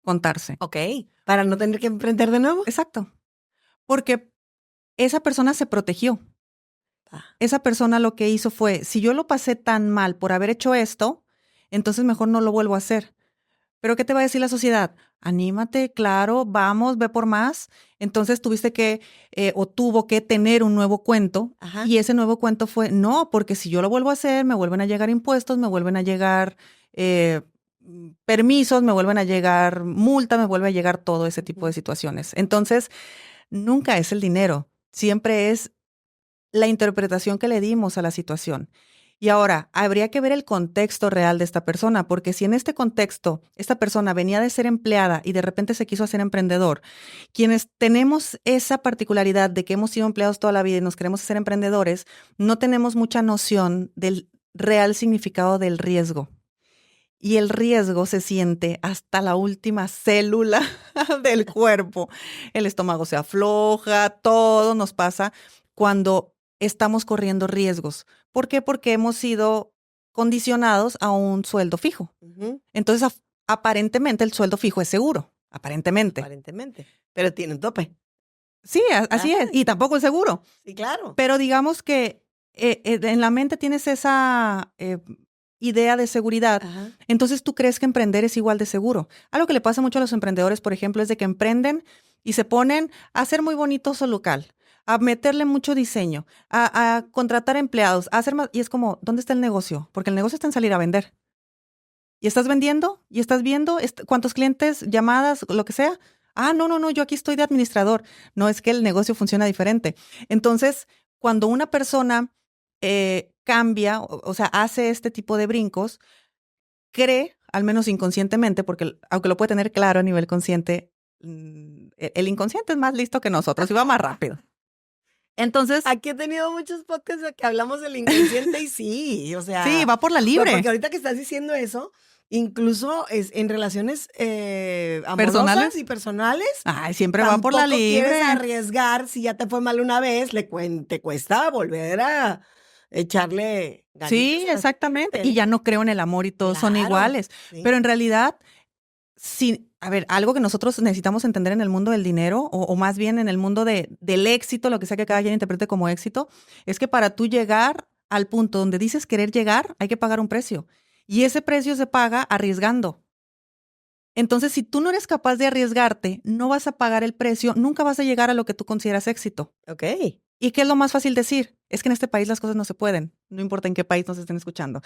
contarse. Ok, para no tener que emprender de nuevo. Exacto. Porque esa persona se protegió. Ah. Esa persona lo que hizo fue, si yo lo pasé tan mal por haber hecho esto, entonces mejor no lo vuelvo a hacer. Pero ¿qué te va a decir la sociedad? Anímate, claro, vamos, ve por más. Entonces tuviste que o tuvo que tener un nuevo cuento. Ajá. Y ese nuevo cuento fue, no, porque si yo lo vuelvo a hacer, me vuelven a llegar impuestos, me vuelven a llegar permisos, me vuelven a llegar multa, me vuelve a llegar todo ese tipo de situaciones. Entonces, nunca es el dinero, siempre es la interpretación que le dimos a la situación. Y ahora, habría que ver el contexto real de esta persona, porque si en este contexto esta persona venía de ser empleada y de repente se quiso hacer emprendedor, quienes tenemos esa particularidad de que hemos sido empleados toda la vida y nos queremos hacer emprendedores, no tenemos mucha noción del real significado del riesgo. Y el riesgo se siente hasta la última célula del cuerpo. El estómago se afloja, todo nos pasa cuando estamos corriendo riesgos. ¿Por qué? Porque hemos sido condicionados a un sueldo fijo. Ujú, Entonces, aparentemente el sueldo fijo es seguro, aparentemente. aparentemente. Pero tiene un tope. Sí, así Ajá. es. Y tampoco es seguro. Sí, claro. Pero digamos que en la mente tienes esa idea de seguridad. Ajá. Entonces tú crees que emprender es igual de seguro. Algo que le pasa mucho a los emprendedores, por ejemplo, es de que emprenden y se ponen a hacer muy bonito su local, a meterle mucho diseño, a contratar empleados, a hacer más. Y es como, ¿dónde está el negocio? Porque el negocio está en salir a vender. ¿Y estás vendiendo? ¿Y estás viendo cuántos clientes, llamadas, lo que sea? Ah, no, yo aquí estoy de administrador. No, es que el negocio funciona diferente. Entonces, cuando una persona cambia, o sea, hace este tipo de brincos, cree al menos inconscientemente, porque aunque lo puede tener claro a nivel consciente, el inconsciente es más listo que nosotros y va más rápido. Entonces, Aquí he tenido muchos podcasts de que hablamos del inconsciente y sí, o sea. sí, va por la libre. Porque ahorita que estás diciendo eso, incluso en relaciones amorosas ¿Personales? y personales, Ay, siempre va por la tampoco libre. quieres arriesgar. Si ya te fue mal una vez, te cuesta volver a echarle ganitas Sí, a la exactamente. siguiente. Y ya no creo en el amor y todos son Claro, iguales. sí. Pero en realidad, sí, a ver, algo que nosotros necesitamos entender en el mundo del dinero, o más bien en el mundo del éxito, lo que sea que cada quien interprete como éxito, es que para tú llegar al punto donde dices querer llegar, hay que pagar un precio. Y ese precio se paga arriesgando. Entonces, si tú no eres capaz de arriesgarte, no vas a pagar el precio, nunca vas a llegar a lo que tú consideras éxito. Ok. ¿Y qué es lo más fácil decir? Es que en este país las cosas no se pueden. No importa en qué país nos estén escuchando.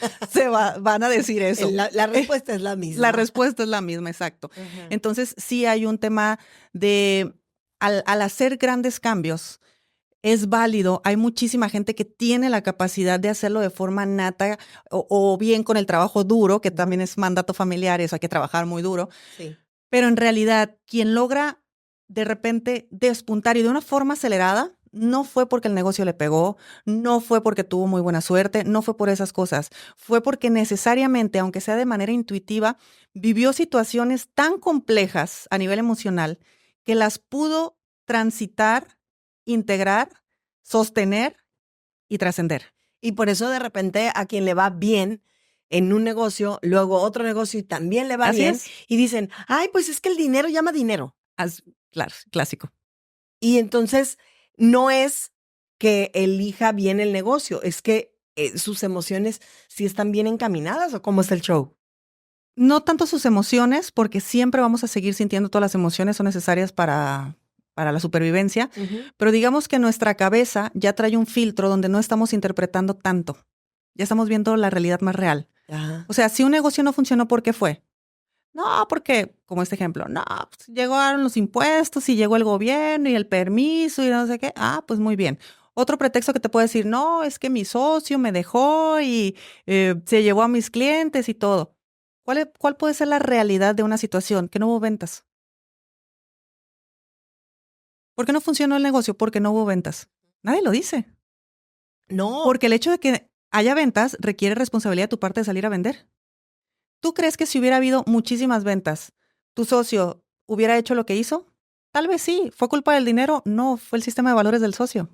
Van a decir eso. La respuesta es la misma. La respuesta es la misma, exacto. Ajá. Entonces, sí hay un tema de, al hacer grandes cambios, es válido. Hay muchísima gente que tiene la capacidad de hacerlo de forma nata o bien con el trabajo duro, que también es mandato familiar, eso hay que trabajar muy duro. Sí. Pero en realidad, quien logra de repente despuntar y de una forma acelerada, no fue porque el negocio le pegó, no fue porque tuvo muy buena suerte, no fue por esas cosas. Fue porque necesariamente, aunque sea de manera intuitiva, vivió situaciones tan complejas a nivel emocional que las pudo transitar, integrar, sostener y trascender. Y por eso de repente a quien le va bien en un negocio, luego otro negocio y también le va Así bien, es. y dicen, ay, pues es que el dinero llama dinero. Claro, clásico. Y entonces no es que elija bien el negocio, es que sus emociones sí están bien encaminadas o cómo es el show. No tanto sus emociones, porque siempre vamos a seguir sintiendo todas las emociones, son necesarias para la supervivencia, pero digamos que nuestra cabeza ya trae un filtro donde no estamos interpretando tanto. Ya estamos viendo la realidad más real. Ajá. O sea, si un negocio no funcionó, ¿por qué fue? No, porque, como este ejemplo, no, pues llegaron los impuestos y llegó el gobierno y el permiso y no sé qué. Ah, pues muy bien. Otro pretexto que te puede decir, no, es que mi socio me dejó y se llevó a mis clientes y todo. ¿Cuál puede ser la realidad de una situación? Que no hubo ventas. ¿Por qué no funcionó el negocio? Porque no hubo ventas. Nadie lo dice. No. Porque el hecho de que haya ventas requiere responsabilidad de tu parte de salir a vender. ¿Tú crees que si hubiera habido muchísimas ventas, tu socio hubiera hecho lo que hizo? Tal vez sí. ¿Fue culpa del dinero? No, fue el sistema de valores del socio.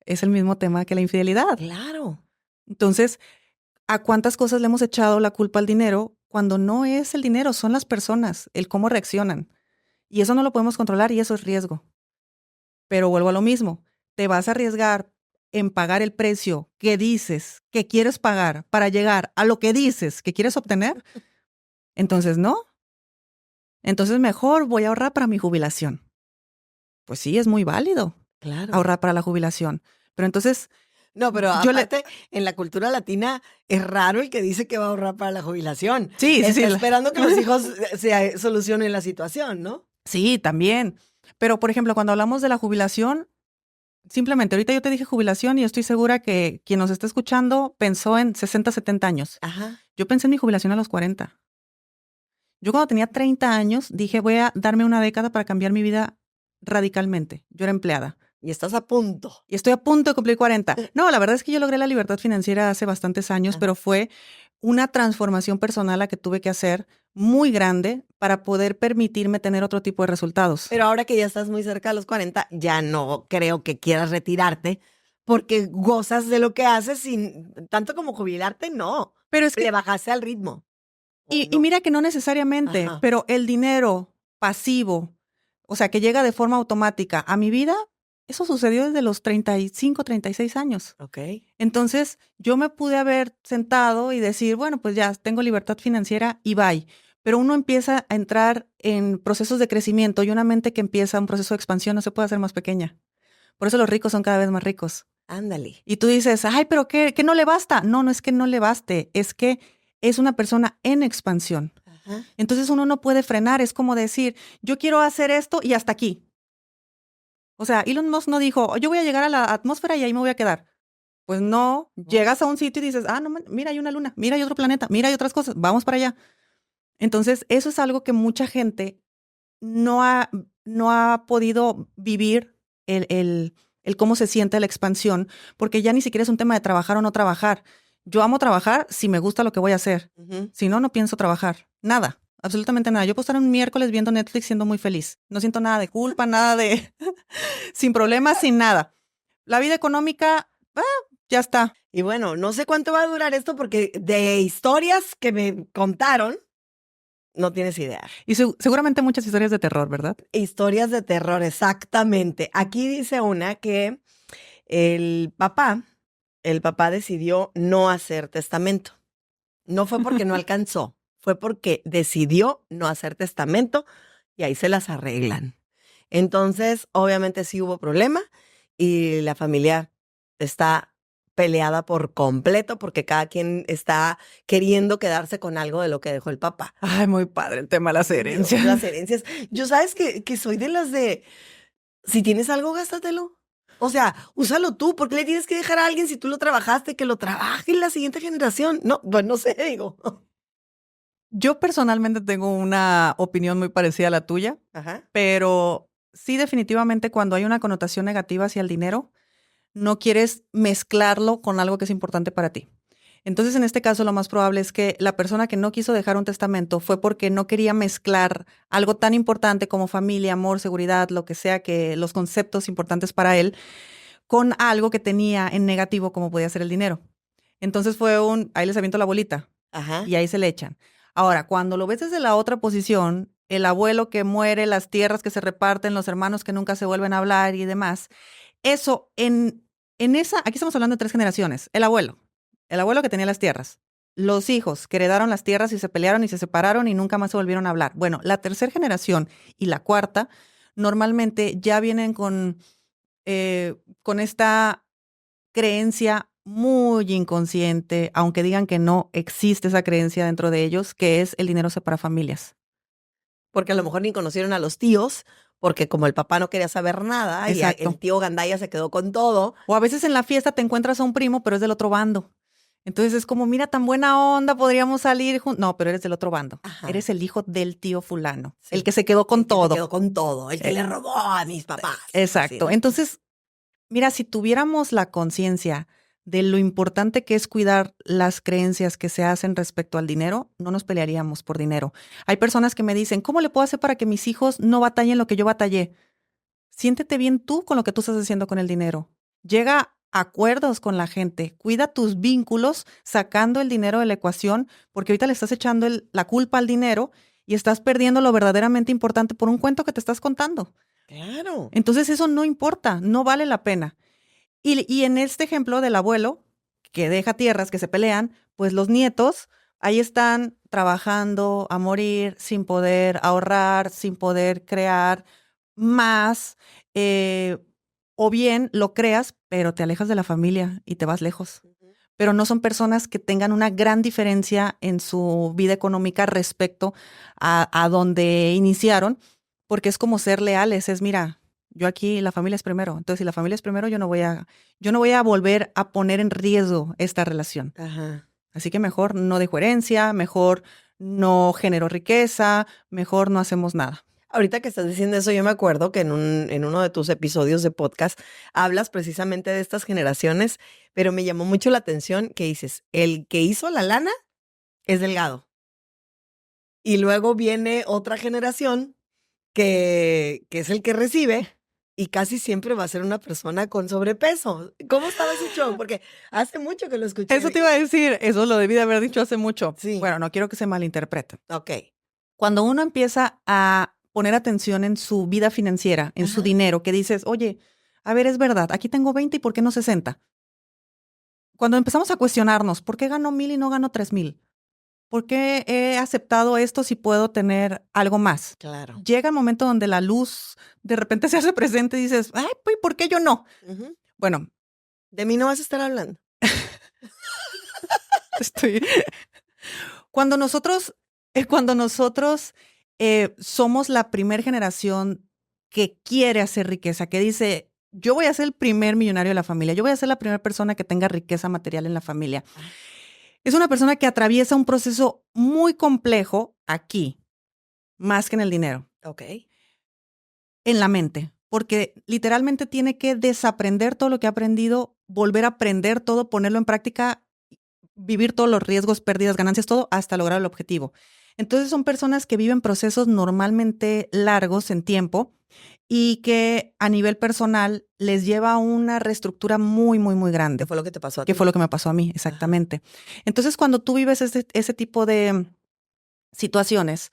Es el mismo tema que la infidelidad. Claro. Entonces, ¿a cuántas cosas le hemos echado la culpa al dinero cuando no es el dinero, son las personas, el cómo reaccionan? Y eso no lo podemos controlar y eso es riesgo. Pero vuelvo a lo mismo. ¿Te vas a arriesgar en pagar el precio que dices que quieres pagar para llegar a lo que dices que quieres obtener? Entonces, no. Entonces, mejor voy a ahorrar para mi jubilación. Pues sí, es muy válido Claro. ahorrar para la jubilación. Pero entonces, No, pero yo aparte, en la cultura latina es raro el que dice que va a ahorrar para la jubilación. Sí, Está sí. esperando que los hijos se solucionen la situación, ¿no? Sí, también. Pero, por ejemplo, cuando hablamos de la jubilación, simplemente ahorita yo te dije jubilación y estoy segura que quien nos está escuchando pensó en 60, 70 años. Ajá. Yo pensé en mi jubilación a los 40. Yo cuando tenía 30 años dije, voy a darme una década para cambiar mi vida radicalmente. Yo era empleada. Y estás a punto. Y estoy a punto de cumplir 40. No, la verdad es que yo logré la libertad financiera hace bastantes años, pero fue una transformación personal la que tuve que hacer muy grande para poder permitirme tener otro tipo de resultados. Pero ahora que ya estás muy cerca de los 40, ya no creo que quieras retirarte porque gozas de lo que haces sin tanto como jubilarte, no. Pero es que, Le bajaste al ritmo. y mira que no necesariamente, Ajá. pero el dinero pasivo, o sea, que llega de forma automática a mi vida, eso sucedió desde los 35, 36 años. Ok. Entonces, yo me pude haber sentado y decir, bueno, pues ya tengo libertad financiera y bye. Pero uno empieza a entrar en procesos de crecimiento y una mente que empieza un proceso de expansión no se puede hacer más pequeña. Por eso los ricos son cada vez más ricos. Ándale. Y tú dices, ay, pero ¿qué no le basta? No, no es que no le baste, es que es una persona en expansión. Ajá. Entonces uno no puede frenar, es como decir, yo quiero hacer esto y hasta aquí. O sea, Elon Musk no dijo, yo voy a llegar a la atmósfera y ahí me voy a quedar. Pues no, llegas a un sitio y dices, no, mira, hay una luna, mira, hay otro planeta, mira, hay otras cosas, vamos para allá. Entonces, eso es algo que mucha gente no ha podido vivir el cómo se siente la expansión, porque ya ni siquiera es un tema de trabajar o no trabajar. Yo amo trabajar si me gusta lo que voy a hacer. Si no, no pienso trabajar. Nada, absolutamente nada. Yo puedo estar un miércoles viendo Netflix siendo muy feliz. No siento nada de culpa, nada de... sin problemas, sin nada. La vida económica, ya está. Y bueno, no sé cuánto va a durar esto porque de historias que me contaron, no tienes idea. Y seguramente muchas historias de terror, ¿verdad? Historias de terror, exactamente. Aquí dice una que el papá decidió no hacer testamento. No fue porque no alcanzó, fue porque decidió no hacer testamento y ahí se las arreglan. Entonces, obviamente sí hubo problema y la familia está peleada por completo porque cada quien está queriendo quedarse con algo de lo que dejó el papá. Ay, muy padre el tema de las herencias. Las herencias. Yo sabes que soy de las de, si tienes algo, gástatelo. O sea, úsalo tú. ¿Por qué le tienes que dejar a alguien si tú lo trabajaste, que lo trabaje en la siguiente generación? No, pues no sé, digo. Yo personalmente tengo una opinión muy parecida a la tuya, Ajá. pero sí definitivamente cuando hay una connotación negativa hacia el dinero, no quieres mezclarlo con algo que es importante para ti. Entonces, en este caso, lo más probable es que la persona que no quiso dejar un testamento fue porque no quería mezclar algo tan importante como familia, amor, seguridad, lo que sea, que los conceptos importantes para él, con algo que tenía en negativo como podía ser el dinero. Entonces fue ahí les aviento la bolita Ajá. y ahí se le echan. Ahora, cuando lo ves desde la otra posición, el abuelo que muere, las tierras que se reparten, los hermanos que nunca se vuelven a hablar y demás, eso aquí estamos hablando de 3 generaciones. El abuelo que tenía las tierras, los hijos que heredaron las tierras y se pelearon y se separaron y nunca más se volvieron a hablar. Bueno, la tercera generación y la cuarta normalmente ya vienen con esta creencia muy inconsciente, aunque digan que no existe esa creencia dentro de ellos, que es el dinero separa familias. Porque a lo mejor ni conocieron a los tíos, porque como el papá no quería saber nada Exacto. y el tío Gandaya se quedó con todo. O a veces en la fiesta te encuentras a un primo, pero es del otro bando. Entonces es como, mira, tan buena onda, podríamos salir juntos. No, pero eres del otro bando. Ajá. Eres el hijo del tío fulano, Sí. el que se quedó con El que todo. se quedó con todo, el que le robó a mis papás. Exacto. Sí. Entonces, mira, si tuviéramos la conciencia de lo importante que es cuidar las creencias que se hacen respecto al dinero, no nos pelearíamos por dinero. Hay personas que me dicen, ¿cómo le puedo hacer para que mis hijos no batallen lo que yo batallé? Siéntete bien tú con lo que tú estás haciendo con el dinero. Llega a acuerdos con la gente. Cuida tus vínculos sacando el dinero de la ecuación, porque ahorita le estás echando la culpa al dinero y estás perdiendo lo verdaderamente importante por un cuento que te estás contando. Claro. Entonces eso no importa, no vale la pena. Y en este ejemplo del abuelo que deja tierras que se pelean, pues los nietos ahí están trabajando a morir sin poder ahorrar, sin poder crear más, o bien lo creas, pero te alejas de la familia y te vas lejos. Pero no son personas que tengan una gran diferencia en su vida económica respecto a donde iniciaron, porque es como ser leales, mira, yo aquí la familia es primero. Entonces, si la familia es primero, yo no voy a volver a poner en riesgo esta relación. Ajá. Así que mejor no dejo herencia, mejor no genero riqueza, mejor no hacemos nada. Ahorita que estás diciendo eso, yo me acuerdo que en uno de tus episodios de podcast hablas precisamente de estas generaciones, pero me llamó mucho la atención que dices, el que hizo la lana es delgado. Y luego viene otra generación que es el que recibe y casi siempre va a ser una persona con sobrepeso. ¿Cómo estaba ese show? Porque hace mucho que lo escuché. Eso te iba a decir, eso lo debí de haber dicho hace mucho. Sí. Bueno, no quiero que se malinterprete. Ok. Cuando uno empieza a poner atención en su vida financiera, en su dinero, que dices, oye, a ver, es verdad, aquí tengo 20 y ¿por qué no 60? Cuando empezamos a cuestionarnos, ¿por qué gano 1,000 y no gano 3,000? ¿Por qué he aceptado esto si puedo tener algo más? Claro. Llega el momento donde la luz de repente se hace presente y dices, ay, pues, ¿por qué yo no? Bueno. De mí no vas a estar hablando. Cuando nosotros somos la primera generación que quiere hacer riqueza, que dice, yo voy a ser el primer millonario de la familia, yo voy a ser la primera persona que tenga riqueza material en la familia. Es una persona que atraviesa un proceso muy complejo aquí, más que en el dinero, Ok. en la mente, porque literalmente tiene que desaprender todo lo que ha aprendido, volver a aprender todo, ponerlo en práctica, vivir todos los riesgos, pérdidas, ganancias, todo hasta lograr el objetivo. Entonces son personas que viven procesos normalmente largos en tiempo y que a nivel personal les lleva a una reestructura muy, muy, muy grande. ¿Qué fue lo que te pasó a ¿Qué ti? fue lo que me pasó a mí? Exactamente. Entonces, cuando tú vives ese tipo de situaciones,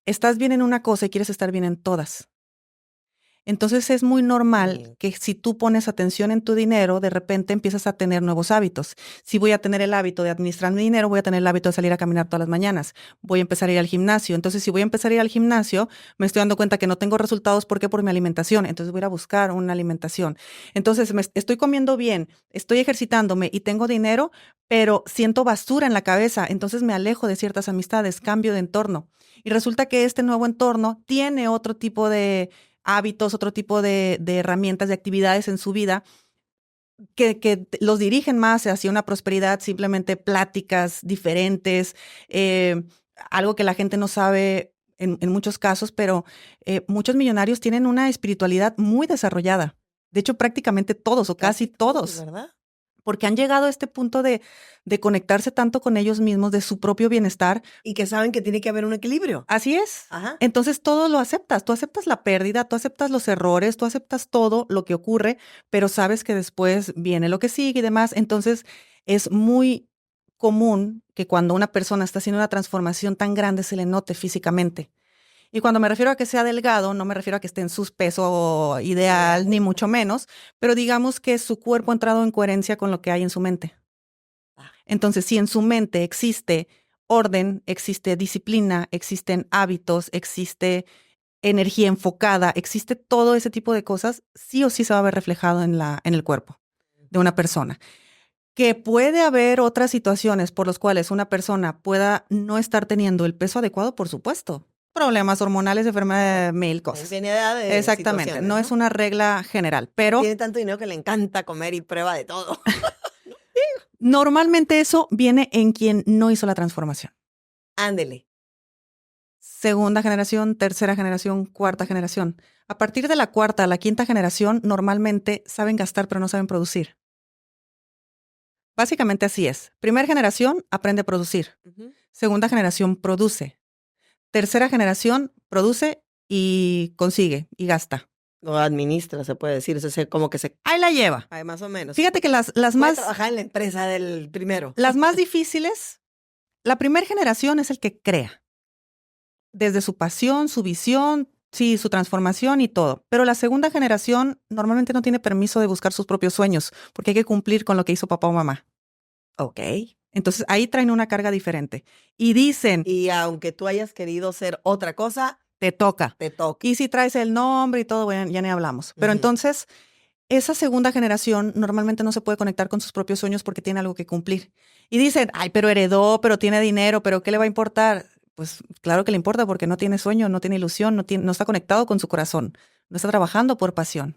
estás bien en una cosa y quieres estar bien en todas. Entonces es muy normal que si tú pones atención en tu dinero, de repente empiezas a tener nuevos hábitos. Si voy a tener el hábito de administrar mi dinero, voy a tener el hábito de salir a caminar todas las mañanas. Voy a empezar a ir al gimnasio. Entonces, si voy a empezar a ir al gimnasio, me estoy dando cuenta que no tengo resultados. ¿Por qué? Por mi alimentación. Entonces voy a ir a buscar una alimentación. Entonces, estoy comiendo bien, estoy ejercitándome y tengo dinero, pero siento basura en la cabeza. Entonces me alejo de ciertas amistades, cambio de entorno. Y resulta que este nuevo entorno tiene otro tipo de hábitos, otro tipo de herramientas, de actividades en su vida que los dirigen más hacia una prosperidad, simplemente pláticas diferentes, algo que la gente no sabe en muchos casos, pero muchos millonarios tienen una espiritualidad muy desarrollada. De hecho, prácticamente todos o casi todos. ¿Verdad? Porque han llegado a este punto de conectarse tanto con ellos mismos, de su propio bienestar. Y que saben que tiene que haber un equilibrio. Así es. Ajá. Entonces todo lo aceptas. Tú aceptas la pérdida, tú aceptas los errores, tú aceptas todo lo que ocurre, pero sabes que después viene lo que sigue y demás. Entonces es muy común que cuando una persona está haciendo una transformación tan grande se le note físicamente. Y cuando me refiero a que sea delgado, no me refiero a que esté en su peso ideal, ni mucho menos, pero digamos que su cuerpo ha entrado en coherencia con lo que hay en su mente. Entonces, si en su mente existe orden, existe disciplina, existen hábitos, existe energía enfocada, existe todo ese tipo de cosas, sí o sí se va a ver reflejado en el cuerpo de una persona. Que puede haber otras situaciones por las cuales una persona pueda no estar teniendo el peso adecuado, por supuesto. Problemas hormonales, enfermedades, mil cosas. Infinidad de Exactamente, situaciones, no es una regla general, pero Tiene tanto dinero que le encanta comer y prueba de todo. normalmente eso viene en quien no hizo la transformación. Ándele. Segunda generación, tercera generación, cuarta generación. A partir de la cuarta a la quinta generación, normalmente saben gastar, pero no saben producir. Básicamente así es. Primera generación aprende a producir. Segunda generación produce. Tercera generación produce y consigue y gasta. O administra, se puede decir. Como que se... Ahí la lleva. Ay, más o menos. Fíjate que las Puede más trabajar en la empresa del primero. las más difíciles, la primera generación es el que crea. Desde su pasión, su visión, sí, su transformación y todo. Pero la segunda generación normalmente no tiene permiso de buscar sus propios sueños porque hay que cumplir con lo que hizo papá o mamá. Ok. Entonces ahí traen una carga diferente. Y dicen, Y aunque tú hayas querido ser otra cosa, te toca. te toca. Y si traes el nombre y todo, bueno, ya ni hablamos. Pero entonces, esa segunda generación normalmente no se puede conectar con sus propios sueños porque tiene algo que cumplir. Y dicen, ay, pero heredó, pero tiene dinero, pero ¿qué le va a importar? Pues claro que le importa porque no tiene sueño, no tiene ilusión, no está conectado con su corazón, no está trabajando por pasión.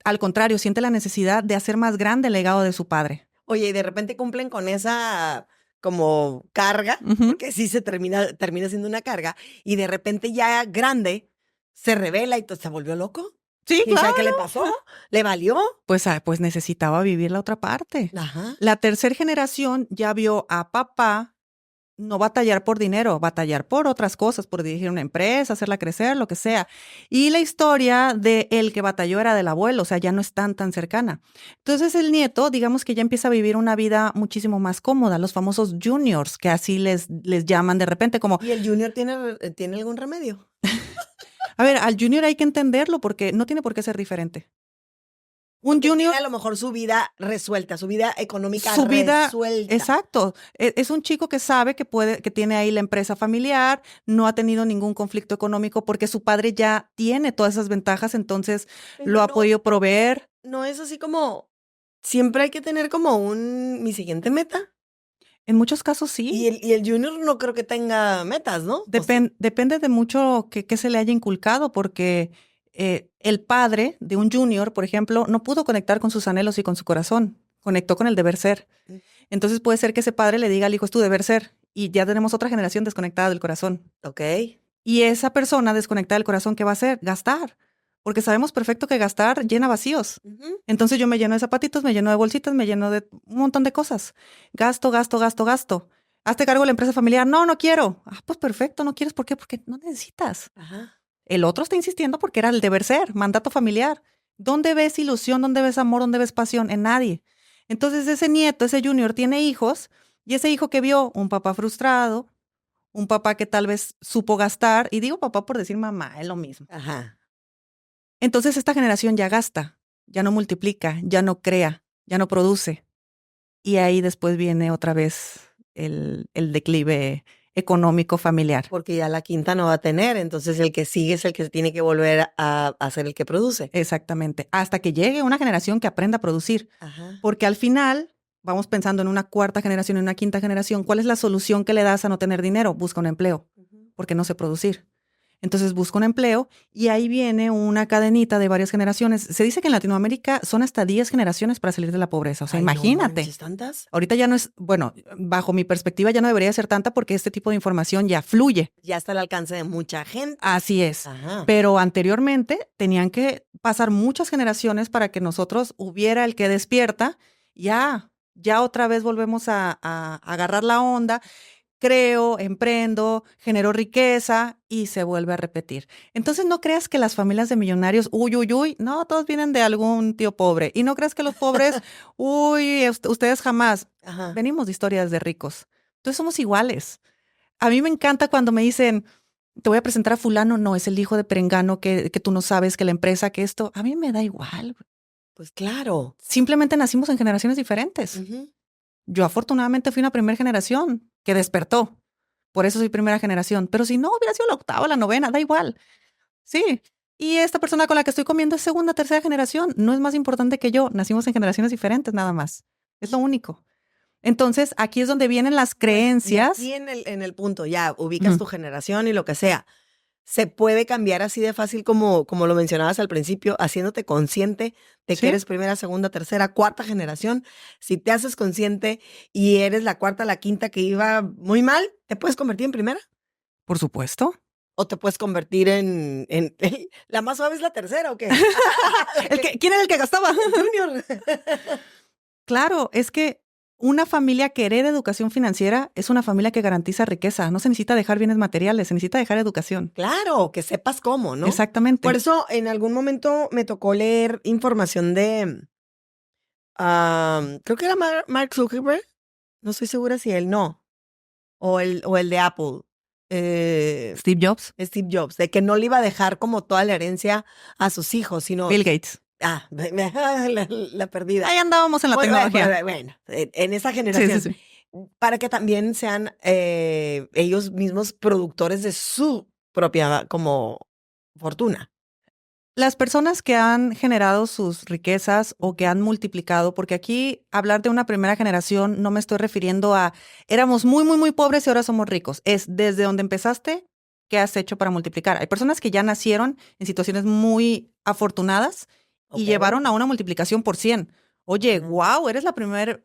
Al contrario, siente la necesidad de hacer más grande el legado de su padre. Oye, y de repente cumplen con esa como carga, porque sí termina siendo una carga, y de repente ya grande se revela y se volvió loco. Sí, ¿Quién claro. sabe qué le pasó? ¿Le valió? Pues necesitaba vivir la otra parte. Ajá. La tercera generación ya vio a papá no batallar por dinero, batallar por otras cosas, por dirigir una empresa, hacerla crecer, lo que sea. Y la historia de el que batalló era del abuelo, o sea, ya no es tan cercana. Entonces el nieto, digamos que ya empieza a vivir una vida muchísimo más cómoda, los famosos juniors, que así les llaman de repente como... ¿Y el junior tiene algún remedio? A ver, al junior hay que entenderlo porque no tiene por qué ser diferente. Un Porque junior, tiene a lo mejor su vida resuelta, su vida económica su vida, resuelta. exacto. Es un chico que sabe que tiene ahí la empresa familiar, no ha tenido ningún conflicto económico porque su padre ya tiene todas esas ventajas, entonces Pero lo ha no, podido proveer. no es así como, siempre hay que tener como mi siguiente meta. En muchos casos sí. Y el junior no creo que tenga metas, ¿no? Depende de mucho qué se le haya inculcado, porque el padre de un junior, por ejemplo, no pudo conectar con sus anhelos y con su corazón, conectó con el deber ser. Entonces puede ser que ese padre le diga al hijo, es tu deber ser, y ya tenemos otra generación desconectada del corazón. Ok. Y esa persona desconectada del corazón, ¿qué va a hacer? Gastar. Porque sabemos perfecto que gastar llena vacíos. Entonces yo me lleno de zapatitos, me lleno de bolsitas, me lleno de un montón de cosas. Gasto, gasto, gasto, gasto. Hazte cargo de la empresa familiar. No, no quiero. Ah, pues perfecto, no quieres. ¿Por qué? Porque no necesitas. Ajá. El otro está insistiendo porque era el deber ser, mandato familiar. ¿Dónde ves ilusión? ¿Dónde ves amor? ¿Dónde ves pasión? En nadie. Entonces ese nieto, ese junior tiene hijos y ese hijo que vio un papá frustrado, un papá que tal vez supo gastar, y digo papá por decir mamá, es lo mismo. Ajá. Entonces esta generación ya gasta, ya no multiplica, ya no crea, ya no produce. Y ahí después viene otra vez el declive económico familiar. Porque ya la quinta no va a tener, entonces el que sigue es el que tiene que volver a ser el que produce. Exactamente, hasta que llegue una generación que aprenda a producir. Ajá. Porque al final vamos pensando en una cuarta generación, en una quinta generación. ¿Cuál es la solución que le das a no tener dinero? Busca un empleo, porque no sé producir. Entonces busca un empleo y ahí viene una cadenita de varias generaciones. Se dice que en Latinoamérica son hasta 10 generaciones para salir de la pobreza. O sea, Ay, no imagínate. manches, ¿tantas? Ahorita ya no es, bueno, bajo mi perspectiva ya no debería ser tanta porque este tipo de información ya fluye. Ya está al alcance de mucha gente. Así es. Ajá. Pero anteriormente tenían que pasar muchas generaciones para que nosotros hubiera el que despierta. Ya otra vez volvemos a agarrar la onda. Creo, emprendo, genero riqueza y se vuelve a repetir. Entonces no creas que las familias de millonarios, uy, no, todos vienen de algún tío pobre. Y no creas que los pobres, ustedes jamás. Ajá. Venimos de historias de ricos. Entonces somos iguales. A mí me encanta cuando me dicen, te voy a presentar a fulano, no, es el hijo de Perengano que tú no sabes, que la empresa, que esto. A mí me da igual. Pues claro. Simplemente nacimos en generaciones diferentes. Ujú. Yo afortunadamente fui una primera generación que despertó. Por eso soy primera generación. Pero si no, hubiera sido la octava, la novena, da igual. Sí. Y esta persona con la que estoy comiendo es segunda, tercera generación. No es más importante que yo. Nacimos en generaciones diferentes nada más. Es lo único. Entonces, aquí es donde vienen las creencias. Y aquí en el punto, ya ubicas tu generación y lo que sea. Se puede cambiar así de fácil como lo mencionabas al principio, haciéndote consciente de que Sí. eres primera, segunda, tercera, cuarta generación. Si te haces consciente y eres la cuarta, la quinta que iba muy mal, ¿te puedes convertir en primera? Por supuesto. ¿O te puedes convertir en la más suave es la tercera o qué? ¿Quién era el que gastaba? Junior. Claro, es que una familia que hereda educación financiera es una familia que garantiza riqueza. No se necesita dejar bienes materiales, se necesita dejar educación. Claro, que sepas cómo, ¿no? Exactamente. Por eso en algún momento me tocó leer información de, creo que era Mark Zuckerberg, no estoy segura si él no, o el de Apple, Steve Jobs, Steve Jobs, de que no le iba a dejar como toda la herencia a sus hijos, sino... Bill Gates. La perdida. Ahí andábamos en la tecnología. Bueno, en esa generación. Sí. Para que también sean ellos mismos productores de su propia como fortuna. Las personas que han generado sus riquezas o que han multiplicado, porque aquí hablar de una primera generación no me estoy refiriendo a éramos muy, muy, muy pobres y ahora somos ricos. Es desde donde empezaste, ¿qué has hecho para multiplicar? Hay personas que ya nacieron en situaciones muy afortunadas y Ok. llevaron a una multiplicación por 100. Oye, wow, eres la primera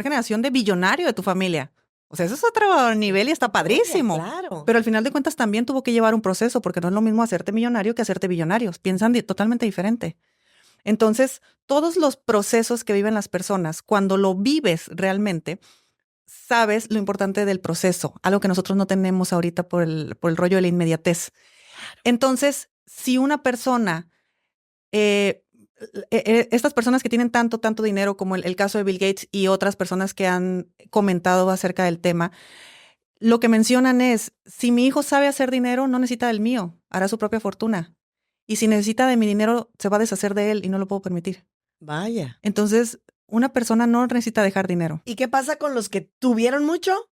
generación de billonario de tu familia. O sea, eso es otro nivel y está padrísimo. Claro. Pero al final de cuentas también tuvo que llevar un proceso porque no es lo mismo hacerte millonario que hacerte billonario. Piensan totalmente diferente. Entonces, todos los procesos que viven las personas, cuando lo vives realmente, sabes lo importante del proceso, algo que nosotros no tenemos ahorita por el rollo de la inmediatez. Entonces, si una persona, estas personas que tienen tanto dinero como el caso de Bill Gates y otras personas que han comentado acerca del tema, lo que mencionan es, si mi hijo sabe hacer dinero, no necesita del mío, hará su propia fortuna. Y si necesita de mi dinero, se va a deshacer de él y no lo puedo permitir. Vaya. Entonces, una persona no necesita dejar dinero. ¿Y qué pasa con los que tuvieron mucho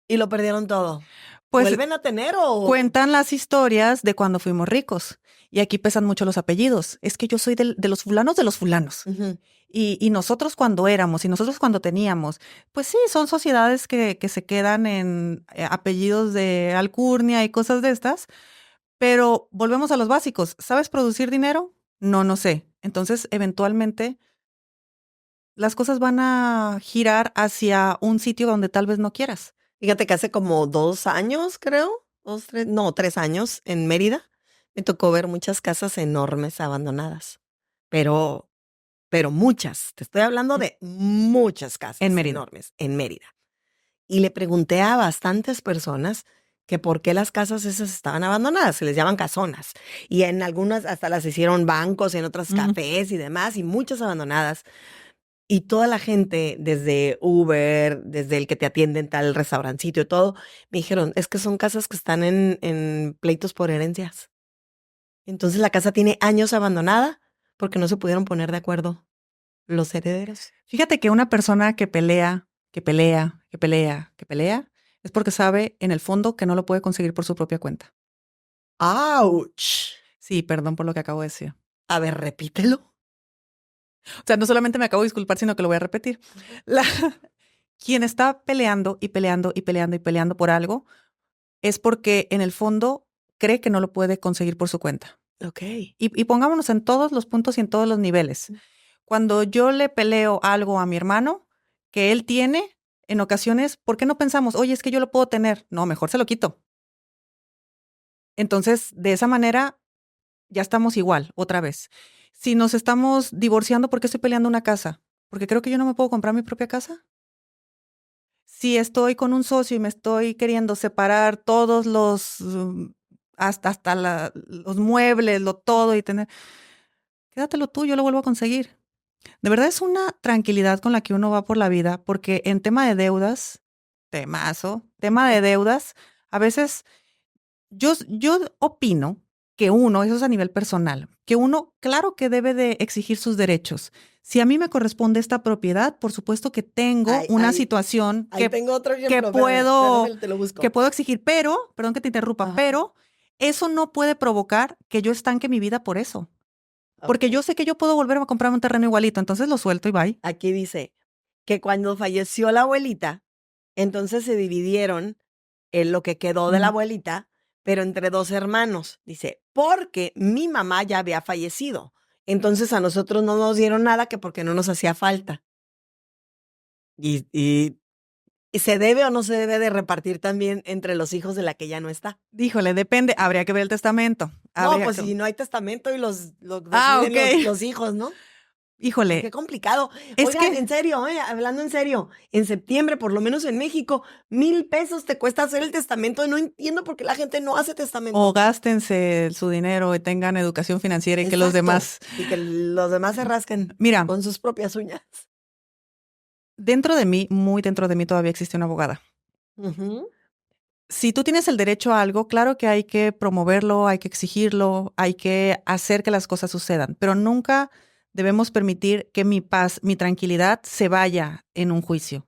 y lo perdieron todo? Pues ¿Vuelven a tener o...? cuentan las historias de cuando fuimos ricos. Y aquí pesan mucho los apellidos. Es que yo soy de los fulanos de los fulanos. Ujú. Y nosotros cuando éramos, y nosotros cuando teníamos, pues sí, son sociedades que se quedan en apellidos de alcurnia y cosas de estas, Pero volvemos a los básicos. ¿Sabes producir dinero? No, no sé. Entonces, eventualmente, las cosas van a girar hacia un sitio donde tal vez no quieras. Fíjate que hace como 2 años, creo, 3 años en Mérida, me tocó ver muchas casas enormes abandonadas, pero, pero muchas, te estoy hablando de muchas casas En Mérida. enormes en Mérida. Y le pregunté a bastantes personas que por qué las casas esas estaban abandonadas, se les llaman casonas. Y en algunas hasta las hicieron bancos, en otras cafés y demás, y muchas abandonadas. Y toda la gente, desde Uber, desde el que te atiende en tal restaurancito y todo, me dijeron, es que son casas que están en pleitos por herencias. Entonces la casa tiene años abandonada porque no se pudieron poner de acuerdo los herederos. Fíjate que una persona que pelea, que pelea, que pelea, que pelea, es porque sabe en el fondo que no lo puede conseguir por su propia cuenta. ¡Auch! Sí, perdón por lo que acabo de decir. A ver, repítelo. O sea, no solamente me acabo de disculpar, sino que lo voy a repetir. Quien está peleando y peleando y peleando y peleando por algo es porque en el fondo cree que no lo puede conseguir por su cuenta. Ok. Y pongámonos en todos los puntos y en todos los niveles. Cuando yo le peleo algo a mi hermano que él tiene, en ocasiones, ¿por qué no pensamos, oye, es que yo lo puedo tener? No, mejor se lo quito. Entonces, de esa manera, ya estamos igual, otra vez. Si nos estamos divorciando, ¿por qué estoy peleando una casa? ¿Porque creo que yo no me puedo comprar mi propia casa? Si estoy con un socio y me estoy queriendo separar todos los, hasta los muebles, lo todo y tener, quédatelo tú, yo lo vuelvo a conseguir. De verdad es una tranquilidad con la que uno va por la vida, porque en tema de deudas, tema de deudas, a veces yo opino que uno, eso es a nivel personal, que uno, claro que debe de exigir sus derechos. Si a mí me corresponde esta propiedad, por supuesto que tengo una situación Ahí que, tengo otro ejemplo. que Espérame, puedo, déjame, te lo busco. que puedo exigir, pero, perdón que te interrumpa, Ajá. pero eso no puede provocar que yo estanque mi vida por eso. Porque Ok. yo sé que yo puedo volver a comprarme un terreno igualito, entonces lo suelto y bye. Aquí dice que cuando falleció la abuelita, entonces se dividieron en lo que quedó de la abuelita, pero entre 2 hermanos. Dice, porque mi mamá ya había fallecido. Entonces a nosotros no nos dieron nada que porque no nos hacía falta. Y se debe o no se debe de repartir también entre los hijos de la que ya no está. Díjole, depende, habría que ver el testamento. No, Habría pues que- si no hay testamento y los Ah, deciden ok. los hijos, ¿no? Qué Híjole, complicado. es Oigan, que en serio, hablando en serio, en septiembre, por lo menos en México, 1,000 pesos te cuesta hacer el testamento. No entiendo por qué la gente no hace testamento. o gástense su dinero y tengan educación financiera y que los Exacto. demás. Y que los demás se rasquen Mira, con sus propias uñas. dentro de mí, muy dentro de mí todavía existe una abogada. Ujú. Si tú tienes el derecho a algo, claro que hay que promoverlo, hay que exigirlo, hay que hacer que las cosas sucedan, pero nunca debemos permitir que mi paz, mi tranquilidad se vaya en un juicio.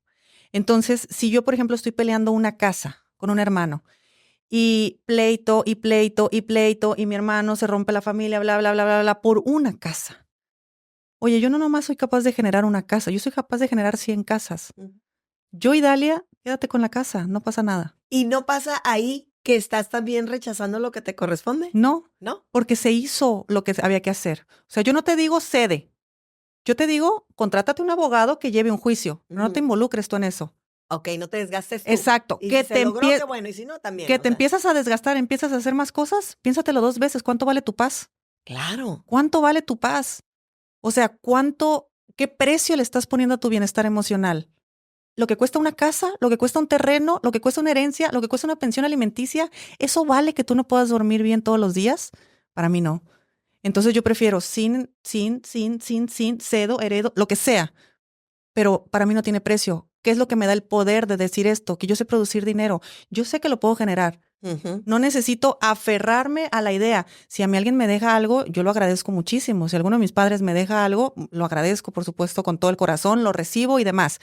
Entonces, si yo, por ejemplo, estoy peleando una casa con un hermano y pleito y pleito y pleito y mi hermano se rompe la familia, bla, bla, bla, bla, bla, por una casa. Oye, yo no nomás soy capaz de generar una casa, yo soy capaz de generar 100 casas. Ujú. Yo y Dalia, quédate con la casa, no pasa nada. Y no pasa ahí que estás también rechazando lo que te corresponde, No, ¿no? porque se hizo lo que había que hacer. O sea, yo no te digo cede. Yo te digo, contrátate un abogado que lleve un juicio. Pero no te Ujú. involucres tú en eso. Ok, no te desgastes tú. Exacto. Y Que si te, se logró, empie- qué bueno. Y si no, también. que o te sea, empiezas a desgastar, empiezas a hacer más cosas, piénsatelo 2 veces. ¿Cuánto vale tu paz? Claro. ¿Cuánto vale tu paz? O sea, qué precio le estás poniendo a tu bienestar emocional? Lo que cuesta una casa, lo que cuesta un terreno, lo que cuesta una herencia, lo que cuesta una pensión alimenticia, ¿eso vale que tú no puedas dormir bien todos los días? Para mí no. Entonces yo prefiero sin, cedo, heredo, lo que sea. Pero para mí no tiene precio. ¿Qué es lo que me da el poder de decir esto? Que yo sé producir dinero. Yo sé que lo puedo generar. Ujú. No necesito aferrarme a la idea. Si a mí alguien me deja algo, yo lo agradezco muchísimo. Si alguno de mis padres me deja algo, lo agradezco, por supuesto, con todo el corazón, lo recibo y demás.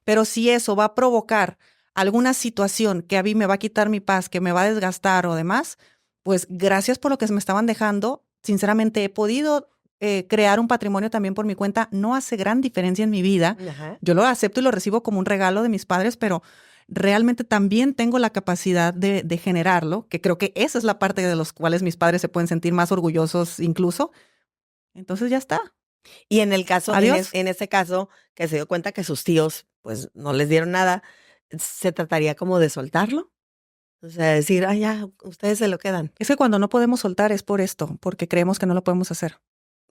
Pero si eso va a provocar alguna situación que a mí me va a quitar mi paz, que me va a desgastar o demás, pues gracias por lo que me estaban dejando. Sinceramente, he podido crear un patrimonio también por mi cuenta. No hace gran diferencia en mi vida. Ajá. Yo lo acepto y lo recibo como un regalo de mis padres, pero realmente también tengo la capacidad de generarlo, que creo que esa es la parte de los cuales mis padres se pueden sentir más orgullosos incluso. Entonces ya está. Y en el caso, Adiós. en ese caso, que se dio cuenta que sus tíos, pues, no les dieron nada, ¿se trataría como de soltarlo? O sea, decir, ah, ya, ustedes se lo quedan. Es que cuando no podemos soltar es por esto, porque creemos que no lo podemos hacer.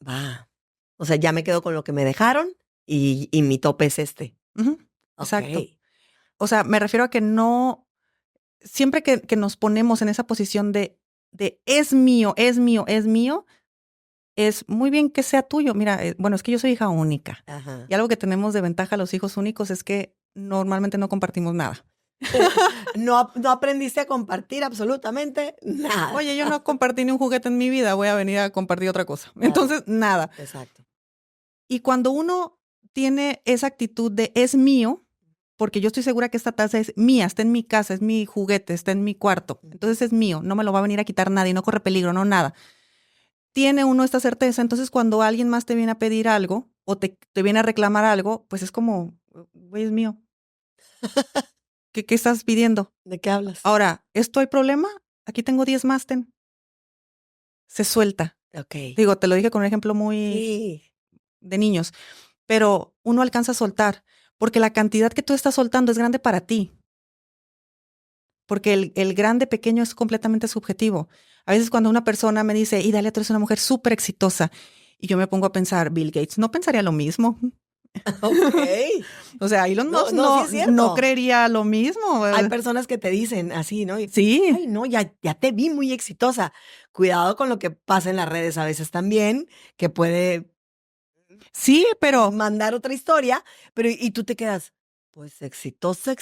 Va. O sea, ya me quedo con lo que me dejaron y mi tope es este. Ujú, exacto. Ok. O sea, me refiero a que no, siempre que nos ponemos en esa posición de es mío, es mío, es mío, es muy bien que sea tuyo. Mira, bueno, es que yo soy hija única. Ajá. Y algo que tenemos de ventaja los hijos únicos es que normalmente no compartimos nada. No, no aprendiste a compartir absolutamente nada. Oye, yo no compartí ni un juguete en mi vida, voy a venir a compartir otra cosa. Claro. Entonces, nada. Exacto. Y cuando uno tiene esa actitud de es mío, porque yo estoy segura que esta taza es mía, está en mi casa, es mi juguete, está en mi cuarto, entonces es mío, no me lo va a venir a quitar nadie, no corre peligro, no nada. Tiene uno esta certeza, entonces cuando alguien más te viene a pedir algo o te viene a reclamar algo, pues es como, güey, es mío. ¿Qué estás pidiendo? ¿De qué hablas? Ahora, ¿esto hay problema? Aquí tengo 10 más, ten. Se suelta. Ok. Digo, te lo dije con un ejemplo muy Sí. de niños, pero uno alcanza a soltar, porque la cantidad que tú estás soltando es grande para ti. Porque el grande pequeño es completamente subjetivo. A veces cuando una persona me dice, Idalia, tú eres una mujer súper exitosa, y yo me pongo a pensar, Bill Gates no pensaría lo mismo. Ok. O sea, Elon No, Musk no, sí es cierto. no creería lo mismo. Hay personas que te dicen así, ¿no? Y, Sí, ay, no, ya te vi muy exitosa. Cuidado con lo que pasa en las redes a veces también, que puede sí, pero mandar otra historia, pero y tú te quedas, pues exitosa,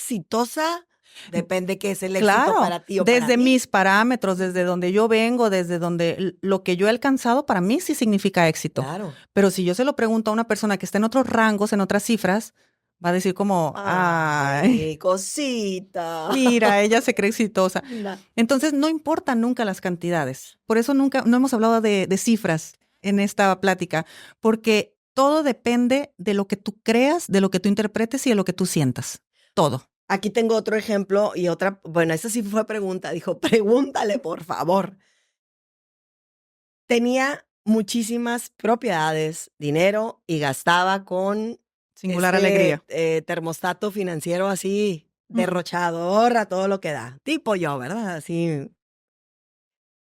depende qué es el éxito claro, para ti o para desde mí. mis parámetros, desde donde yo vengo, desde donde lo que yo he alcanzado, para mí sí significa éxito. Claro. Pero si yo se lo pregunto a una persona que está en otros rangos, en otras cifras, va a decir como, ay, Ay, cosita. mira, ella se cree exitosa. Linda. Entonces, no importan nunca las cantidades. Por eso no hemos hablado de cifras en esta plática, porque todo depende de lo que tú creas, de lo que tú interpretes y de lo que tú sientas. Todo. Aquí tengo otro ejemplo y otra, bueno, esa sí fue pregunta, dijo, pregúntale, por favor. Tenía muchísimas propiedades, dinero y gastaba con Singular alegría. termostato financiero así, derrochador a todo lo que da. Tipo yo, ¿verdad? Así.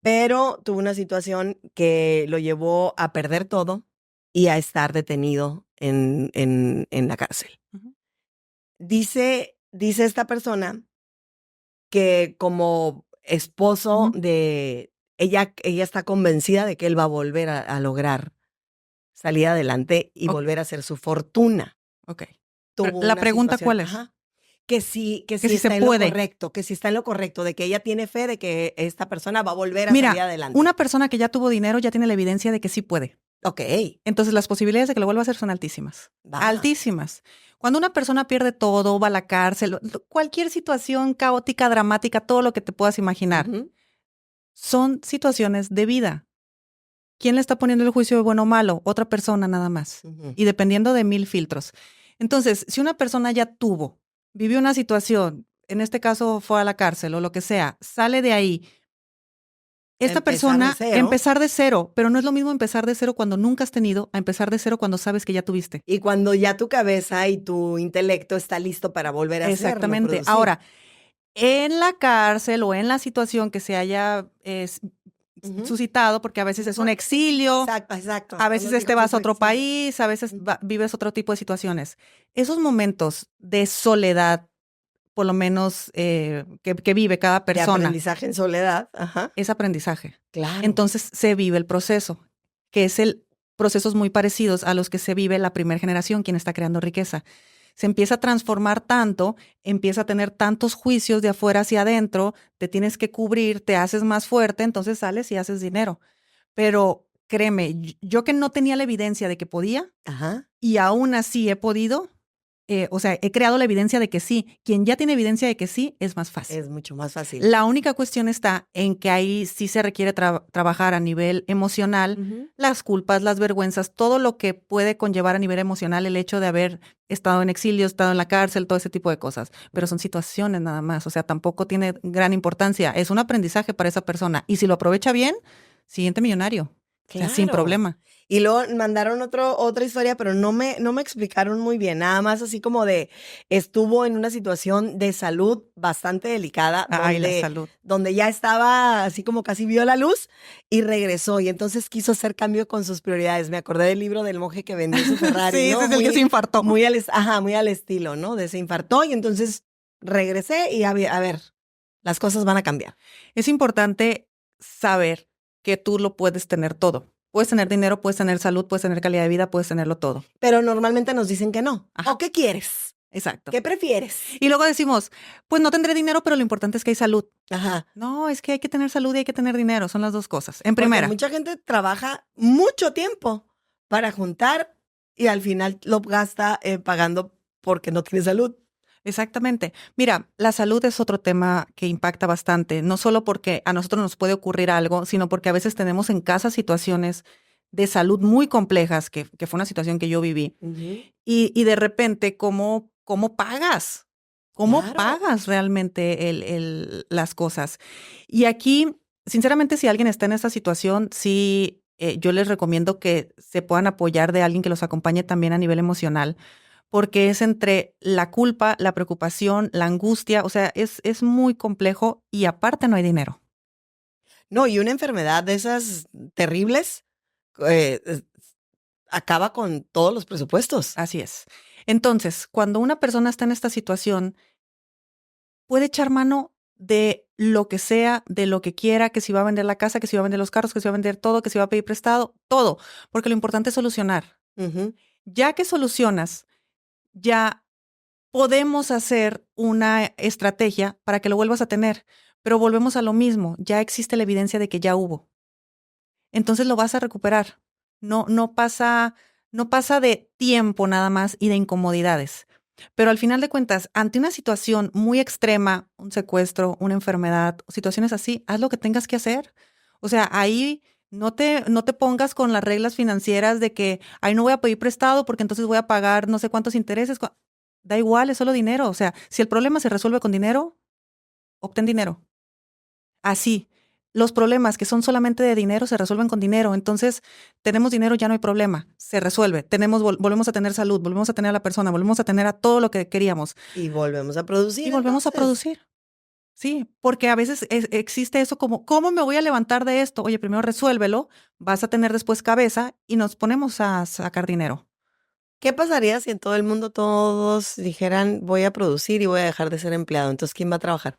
Pero tuvo una situación que lo llevó a perder todo y a estar detenido en la cárcel. Ujú. Dice esta persona que como esposo Ujú. de ella está convencida de que él va a volver a lograr salir adelante y Ok. volver a hacer su fortuna. Ok. Tuvo La una pregunta, situación, ¿cuál es? ajá, que sí Que si está se en lo puede. correcto, que sí está en lo correcto, de que ella tiene fe de que esta persona va a volver a salir Mira, adelante. una persona que ya tuvo dinero ya tiene la evidencia de que sí puede. Ok, Entonces, las posibilidades de que lo vuelva a hacer son altísimas. va. Altísimas. Cuando una persona pierde todo, va a la cárcel, cualquier situación caótica, dramática, todo lo que te puedas imaginar, Ujú. son situaciones de vida. ¿Quién le está poniendo el juicio de bueno o malo? Otra persona nada más. Ujú. Y dependiendo de 1000 filtros. Entonces, si una persona ya vivió una situación, en este caso fue a la cárcel o lo que sea, sale de ahí, esta Empezar persona, de cero. empezar de cero, pero no es lo mismo empezar de cero cuando nunca has tenido, a empezar de cero cuando sabes que ya tuviste. Y cuando ya tu cabeza y tu intelecto está listo para volver a hacerlo, Exactamente. producir. Ahora, en la cárcel o en la situación que se haya Ujú. suscitado, porque a veces es un exilio, Exacto. a veces vas a otro país, a veces vives otro tipo de situaciones. Esos momentos de soledad, por lo menos que vive cada De persona, aprendizaje en soledad. Ajá. es aprendizaje. Claro. Entonces se vive el proceso, que es procesos muy parecidos a los que se vive la primera generación, quien está creando riqueza. Se empieza a transformar tanto, empieza a tener tantos juicios de afuera hacia adentro, te tienes que cubrir, te haces más fuerte, entonces sales y haces dinero. Pero créeme, yo que no tenía la evidencia de que podía Ajá. y aún así he podido, o sea, he creado la evidencia de que sí. Quien ya tiene evidencia de que sí, es más fácil. Es mucho más fácil. La única cuestión está en que ahí sí se requiere trabajar a nivel emocional, Ujú. las culpas, las vergüenzas, todo lo que puede conllevar a nivel emocional el hecho de haber estado en exilio, estado en la cárcel, todo ese tipo de cosas. Pero son situaciones nada más, o sea, tampoco tiene gran importancia. Es un aprendizaje para esa persona. Y si lo aprovecha bien, siguiente millonario. O sea, sin Claro. problema. Y luego mandaron otra historia, pero no me explicaron muy bien. Nada más así como de estuvo en una situación de salud bastante delicada, Ay, la salud. donde ya estaba así como casi vio la luz y regresó. Y entonces quiso hacer cambio con sus prioridades. Me acordé del libro del monje que vendió su Ferrari, Sí, ¿no? ese es el que se infartó. Muy al estilo, ¿no? De se infartó y entonces regresé y a ver, las cosas van a cambiar. Es importante saber que tú lo puedes tener todo. Puedes tener dinero, puedes tener salud, puedes tener calidad de vida, puedes tenerlo todo. Pero normalmente nos dicen que no. Ajá. ¿O qué quieres? Exacto. ¿Qué prefieres? Y luego decimos, pues no tendré dinero, pero lo importante es que hay salud. Ajá. No, es que hay que tener salud y hay que tener dinero. Son las dos cosas. En Porque primera. mucha gente trabaja mucho tiempo para juntar y al final lo gasta pagando porque no tiene salud. Exactamente. Mira, la salud es otro tema que impacta bastante, no solo porque a nosotros nos puede ocurrir algo, sino porque a veces tenemos en casa situaciones de salud muy complejas, que fue una situación que yo viví. Y de repente, ¿cómo pagas? ¿Cómo Claro. pagas realmente las cosas? Y aquí, sinceramente, si alguien está en esta situación, sí, yo les recomiendo que se puedan apoyar de alguien que los acompañe también a nivel emocional, porque es entre la culpa, la preocupación, la angustia, o sea, es muy complejo y aparte no hay dinero. No, y una enfermedad de esas terribles eh, acaba con todos los presupuestos. Así es. Entonces, cuando una persona está en esta situación, puede echar mano de lo que sea, de lo que quiera, que si va a vender la casa, que si va a vender los carros, que si va a vender todo, que si va a pedir prestado, todo, porque lo importante es solucionar. Ujú. Ya que solucionas, ya podemos hacer una estrategia para que lo vuelvas a tener, pero volvemos a lo mismo, ya existe la evidencia de que ya hubo. Entonces lo vas a recuperar. No pasa de tiempo nada más y de incomodidades. Pero al final de cuentas, ante una situación muy extrema, un secuestro, una enfermedad, situaciones así, haz lo que tengas que hacer. O sea, ahí no te pongas con las reglas financieras de que, ay, no voy a pedir prestado porque entonces voy a pagar no sé cuántos intereses. Da igual, es solo dinero. O sea, si el problema se resuelve con dinero, obtén dinero. Así. Los problemas que son solamente de dinero se resuelven con dinero. Entonces, tenemos dinero, ya no hay problema. Se resuelve. Volvemos a tener salud, volvemos a tener a la persona, volvemos a tener a todo lo que queríamos. Y volvemos a producir. Y volvemos a entonces. producir. Sí, porque a veces existe eso como, ¿cómo me voy a levantar de esto? Oye, primero resuélvelo, vas a tener después cabeza y nos ponemos a sacar dinero. ¿Qué pasaría si en todo el mundo todos dijeran voy a producir y voy a dejar de ser empleado? Entonces, ¿quién va a trabajar?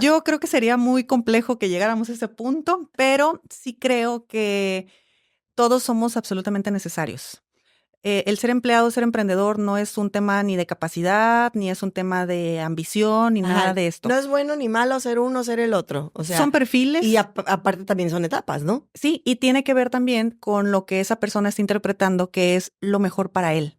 Yo creo que sería muy complejo que llegáramos a ese punto, pero sí creo que todos somos absolutamente necesarios. El ser empleado, ser emprendedor no es un tema ni de capacidad, ni es un tema de ambición, ni nada de esto. No es bueno ni malo ser uno o ser el otro. O sea, son perfiles. Y aparte también son etapas, ¿no? Sí, y tiene que ver también con lo que esa persona está interpretando que es lo mejor para él.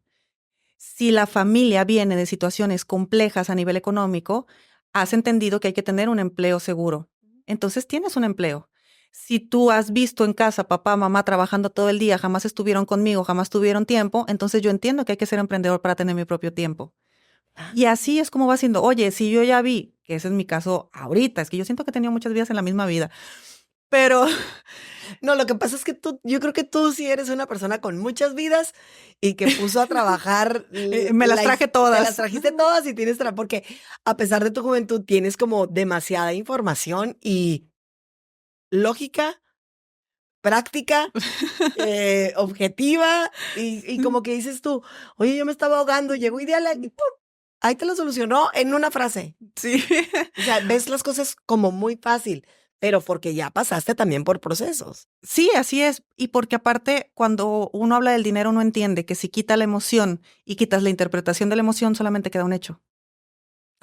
Si la familia viene de situaciones complejas a nivel económico, has entendido que hay que tener un empleo seguro. Entonces tienes un empleo. Si tú has visto en casa papá, mamá trabajando todo el día, jamás estuvieron conmigo, jamás tuvieron tiempo, entonces yo entiendo que hay que ser emprendedor para tener mi propio tiempo. Y así es como va siendo. Oye, si yo ya vi, que ese es mi caso ahorita, es que yo siento que he tenido muchas vidas en la misma vida, pero no, lo que pasa es que yo creo que tú sí eres una persona con muchas vidas y que puso a trabajar. me las traje todas. Te las trajiste todas y tienes, porque a pesar de tu juventud tienes como demasiada información y lógica, práctica, objetiva y como que dices tú, oye, yo me estaba ahogando, llegó Idalia y ¡pum! Ahí te lo solucionó en una frase. Sí. O sea, ves las cosas como muy fácil, pero porque ya pasaste también por procesos. Sí, así es. Y porque aparte, cuando uno habla del dinero, uno entiende que si quita la emoción y quitas la interpretación de la emoción, solamente queda un hecho.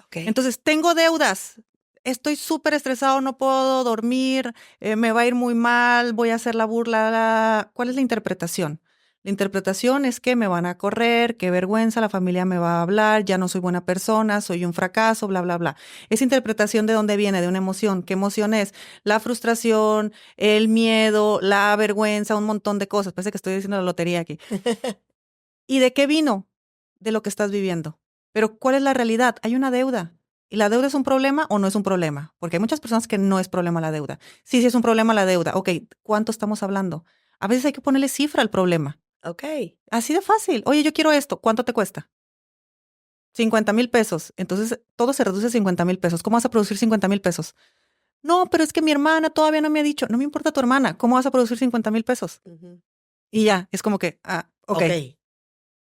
Okay. Entonces, tengo deudas. Estoy súper estresado, no puedo dormir, me va a ir muy mal, voy a hacer la burla. ¿Cuál es la interpretación? La interpretación es que me van a correr, qué vergüenza, la familia me va a hablar, ya no soy buena persona, soy un fracaso, bla, bla, bla. Esa interpretación de dónde viene, de una emoción. ¿Qué emoción es? La frustración, el miedo, la vergüenza, un montón de cosas. Parece que estoy diciendo la lotería aquí. ¿Y de qué vino? De lo que estás viviendo. Pero ¿cuál es la realidad? Hay una deuda. ¿Y la deuda es un problema o no es un problema? Porque hay muchas personas que no es problema la deuda. Sí, sí es un problema la deuda. Ok, ¿cuánto estamos hablando? A veces hay que ponerle cifra al problema. Ok. Así de fácil. Oye, yo quiero esto. ¿Cuánto te cuesta? 50,000 pesos. Entonces, todo se reduce a 50,000 pesos. ¿Cómo vas a producir 50,000 pesos? No, pero es que mi hermana todavía no me ha dicho. No me importa tu hermana. ¿Cómo vas a producir 50,000 pesos? Ujú. Y ya, es como que, ok.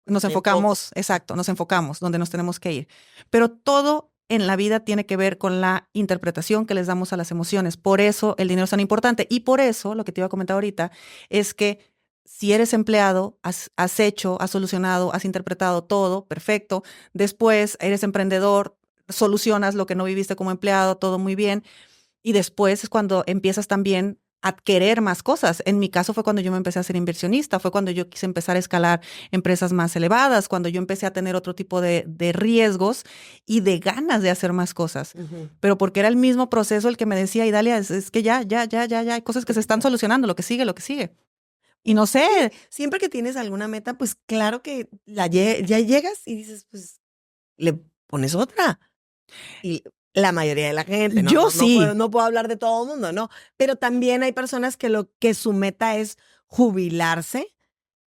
Nos Me enfocamos, exacto, nos enfocamos donde nos tenemos que ir. Pero todo en la vida tiene que ver con la interpretación que les damos a las emociones. Por eso el dinero es tan importante. Y por eso, lo que te iba a comentar ahorita, es que si eres empleado, has hecho, has solucionado, has interpretado todo, perfecto. Después eres emprendedor, solucionas lo que no viviste como empleado, todo muy bien. Y después es cuando empiezas también a querer más cosas. En mi caso fue cuando yo me empecé a ser inversionista, fue cuando yo quise empezar a escalar empresas más elevadas, cuando yo empecé a tener otro tipo de riesgos y de ganas de hacer más cosas. Ujú. Pero porque era el mismo proceso el que me decía, Idalia, es que ya, hay cosas que se están solucionando, lo que sigue, lo que sigue. Y no sé, Siempre que tienes alguna meta, pues claro que ya llegas y dices, pues le pones otra. Y la mayoría de la gente, yo no sí. no puedo hablar de todo el mundo, ¿no? Pero también hay personas que su meta es jubilarse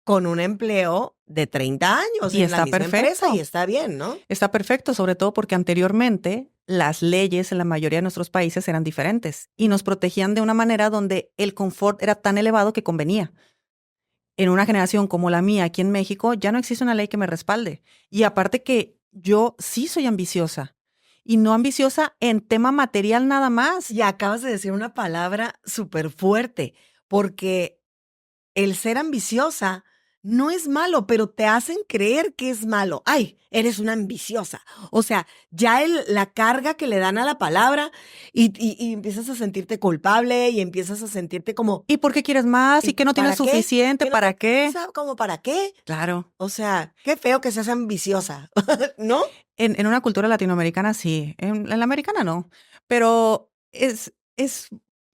con un empleo de 30 años Y en la está misma empresa y perfecto. está bien, ¿no? Está perfecto, sobre todo porque anteriormente las leyes en la mayoría de nuestros países eran diferentes y nos protegían de una manera donde el confort era tan elevado que convenía. En una generación como la mía aquí en México ya no existe una ley que me respalde. Y aparte que yo sí soy ambiciosa y no ambiciosa en tema material nada más. Y acabas de decir una palabra súper fuerte, porque el ser ambiciosa no es malo, pero te hacen creer que es malo. Ay, eres una ambiciosa. O sea, ya la carga que le dan a la palabra y empiezas a sentirte culpable y empiezas a sentirte como, ¿Y por qué quieres más? ¿Y que no tienes ¿para qué? suficiente? ¿Qué no ¿Para qué? ¿Sabes cómo para qué? Claro. O sea, qué feo que seas ambiciosa, ¿no? En una cultura latinoamericana sí, en la americana no. Pero